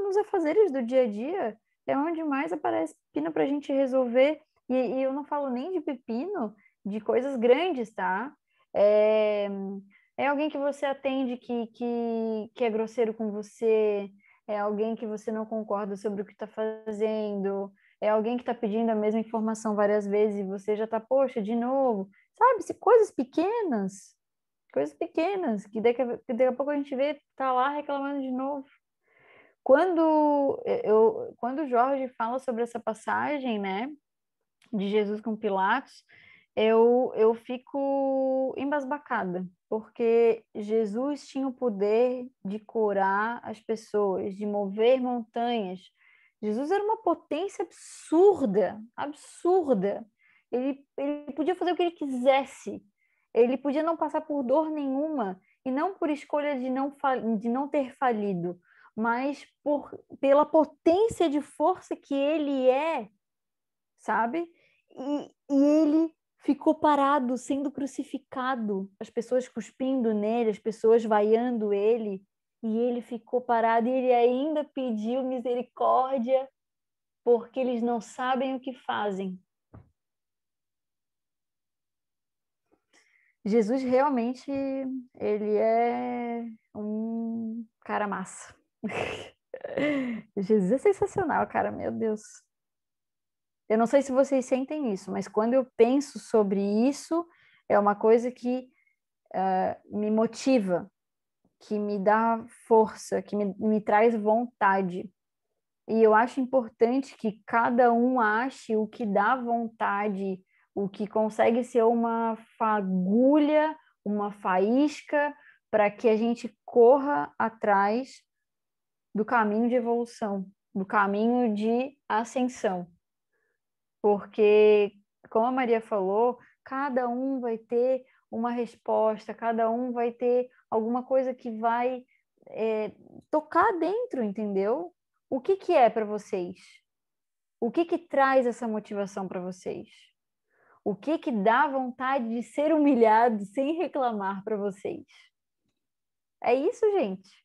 nos afazeres do dia a dia, é onde mais aparece pepino para a gente resolver. E eu não falo nem de pepino, de coisas grandes, tá? É alguém que você atende que é grosseiro com você, é alguém que você não concorda sobre o que está fazendo, é alguém que está pedindo a mesma informação várias vezes e você já está, poxa, de novo. Sabe, coisas pequenas, que daqui a pouco a gente vê, tá lá reclamando de novo. Quando o Jorge fala sobre essa passagem, né, de Jesus com Pilatos, eu fico embasbacada, porque Jesus tinha o poder de curar as pessoas, de mover montanhas. Jesus era uma potência absurda, absurda. Ele podia fazer o que ele quisesse. Ele podia não passar por dor nenhuma, e não por escolha de não ter falido, mas pela potência de força que ele é, sabe? E ele ficou parado, sendo crucificado, as pessoas cuspindo nele, as pessoas vaiando ele, e ele ficou parado e ele ainda pediu misericórdia, porque eles não sabem o que fazem. Jesus realmente, ele é um cara massa. Jesus é sensacional, cara, meu Deus. Eu não sei se vocês sentem isso, mas quando eu penso sobre isso, é uma coisa que me motiva, que me dá força, que me traz vontade. E eu acho importante que cada um ache o que dá vontade, o que consegue ser uma fagulha, uma faísca, para que a gente corra atrás do caminho de evolução, do caminho de ascensão. Porque, como a Maria falou, cada um vai ter uma resposta, cada um vai ter alguma coisa que vai tocar dentro, entendeu? O que é para vocês? O que traz essa motivação para vocês? O que dá vontade de ser humilhado sem reclamar para vocês? É isso, gente.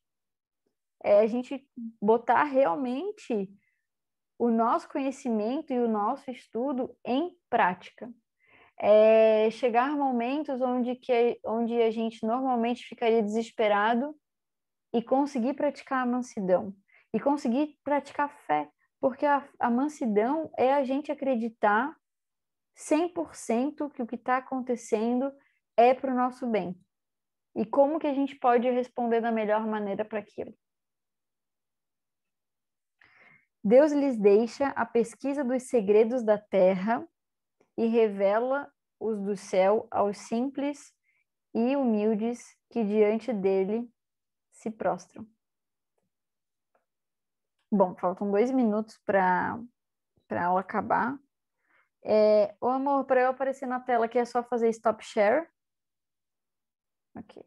É a gente botar realmente o nosso conhecimento e o nosso estudo em prática. Chegar momentos onde a gente normalmente ficaria desesperado e conseguir praticar a mansidão, e conseguir praticar fé, Porque a mansidão é a gente acreditar 100% que o que está acontecendo é para o nosso bem. E como que a gente pode responder da melhor maneira para aquilo? Deus lhes deixa a pesquisa dos segredos da terra e revela os do céu aos simples e humildes que diante dele se prostram. Bom, faltam 2 minutos para a aula acabar. Ô amor, para eu aparecer na tela aqui é só fazer stop share. Ok.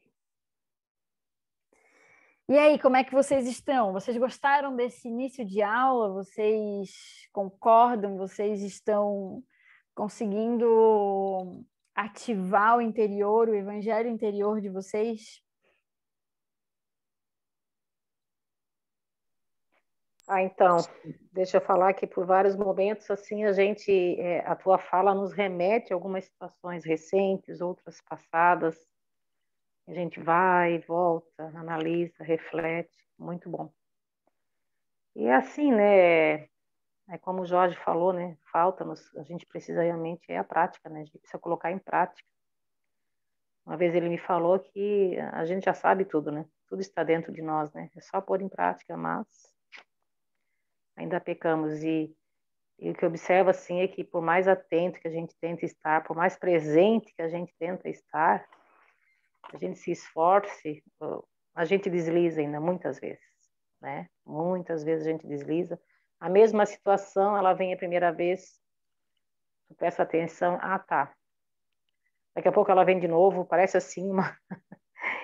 E aí, como é que vocês estão? Vocês gostaram desse início de aula? Vocês concordam? Vocês estão conseguindo ativar o interior, o evangelho interior de vocês? Então, deixa eu falar que por vários momentos, assim, a tua fala nos remete a algumas situações recentes, outras passadas. A gente vai, volta, analisa, reflete, muito bom. E assim, né, é como o Jorge falou, né, a gente precisa realmente, é a prática, né, a gente precisa colocar em prática. Uma vez ele me falou que a gente já sabe tudo, né, tudo está dentro de nós, né, é só pôr em prática, mas ainda pecamos. E o que eu observo, assim, é que por mais atento que a gente tenta estar, por mais presente que a gente tenta estar, a gente se esforce, a gente desliza ainda muitas vezes, né? Muitas vezes a gente desliza. A mesma situação, ela vem a primeira vez, tu presta atenção, tá. Daqui a pouco ela vem de novo, parece assim,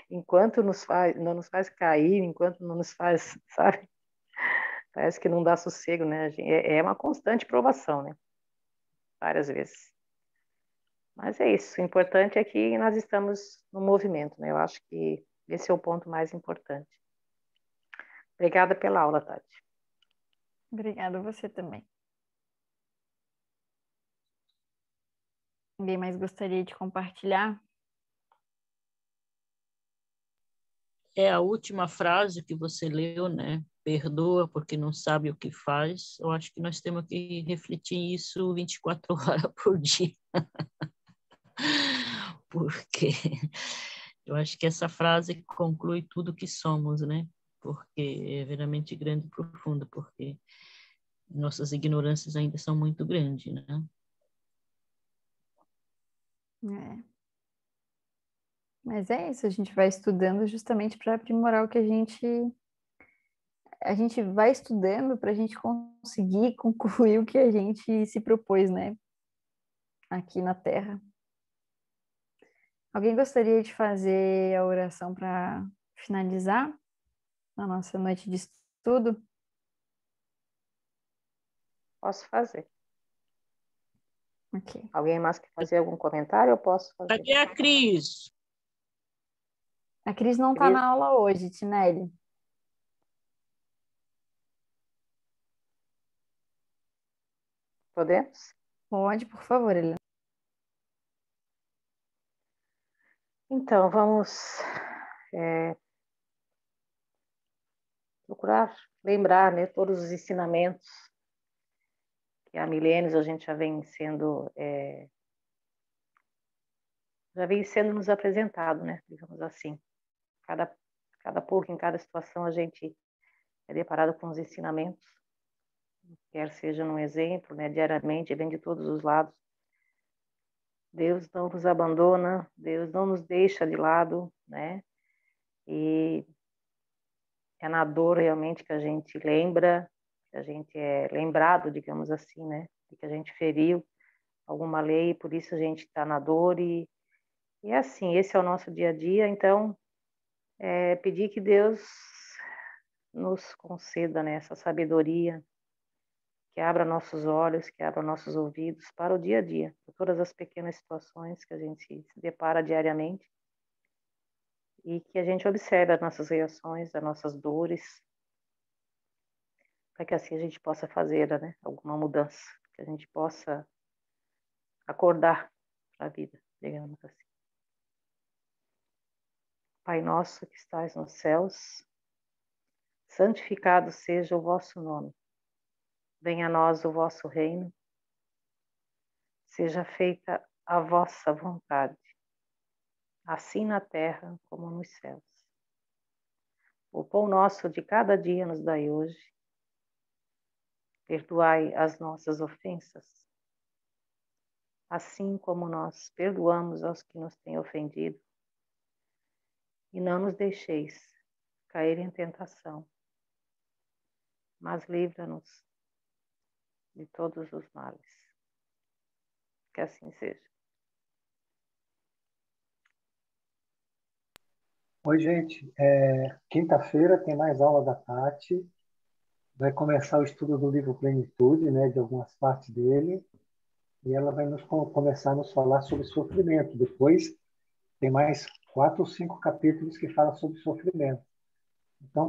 enquanto não nos faz cair, enquanto não nos faz, sabe? Parece que não dá sossego, né? É uma constante provação, né? Várias vezes. Mas é isso, o importante é que nós estamos no movimento, né? Eu acho que esse é o ponto mais importante. Obrigada pela aula, Tati. Obrigada a você também. Alguém mais gostaria de compartilhar? É a última frase que você leu, né? Perdoa porque não sabe o que faz. Eu acho que nós temos que refletir isso 24 horas por dia. Porque eu acho que essa frase conclui tudo que somos, né? Porque é verdadeiramente grande e profunda, porque nossas ignorâncias ainda são muito grandes, né? Mas é isso, a gente vai estudando justamente para aprimorar o que a gente vai estudando para a gente conseguir concluir o que a gente se propôs, né? Aqui na Terra. Alguém gostaria de fazer a oração para finalizar a nossa noite de estudo? Posso fazer. Ok. Alguém mais quer fazer algum comentário? Eu posso fazer. Cadê a Cris? A Cris não está na aula hoje, Tinelli. Podemos? Pode, por favor, Helena. Então, vamos procurar lembrar, né, todos os ensinamentos que há milênios a gente já vem sendo nos apresentado, né, digamos assim. Cada pouco, em cada situação, a gente é deparado com os ensinamentos, quer seja num exemplo, né, diariamente, vem de todos os lados. Deus não nos abandona, Deus não nos deixa de lado, né? E é na dor realmente que a gente lembra, que a gente é lembrado, digamos assim, né? De que a gente feriu alguma lei, por isso a gente está na dor e assim, esse é o nosso dia a dia. Então, pedir que Deus nos conceda, né, essa sabedoria, que abra nossos olhos, que abra nossos ouvidos para o dia a dia, para todas as pequenas situações que a gente se depara diariamente e que a gente observe as nossas reações, as nossas dores, para que assim a gente possa fazer, né, alguma mudança, que a gente possa acordar para a vida, digamos assim. Pai nosso que estais nos céus, santificado seja o vosso nome. Venha a nós o vosso reino. Seja feita a vossa vontade, assim na terra como nos céus. O pão nosso de cada dia nos dai hoje. Perdoai as nossas ofensas, assim como nós perdoamos aos que nos têm ofendido. E não nos deixeis cair em tentação, mas livra-nos de todos os males. Que assim seja. Oi, gente. Quinta-feira tem mais aula da Tati. Vai começar o estudo do livro Plenitude, né, de algumas partes dele, e ela vai começar a nos falar sobre sofrimento. Depois tem mais 4 ou 5 capítulos que falam sobre sofrimento. Então,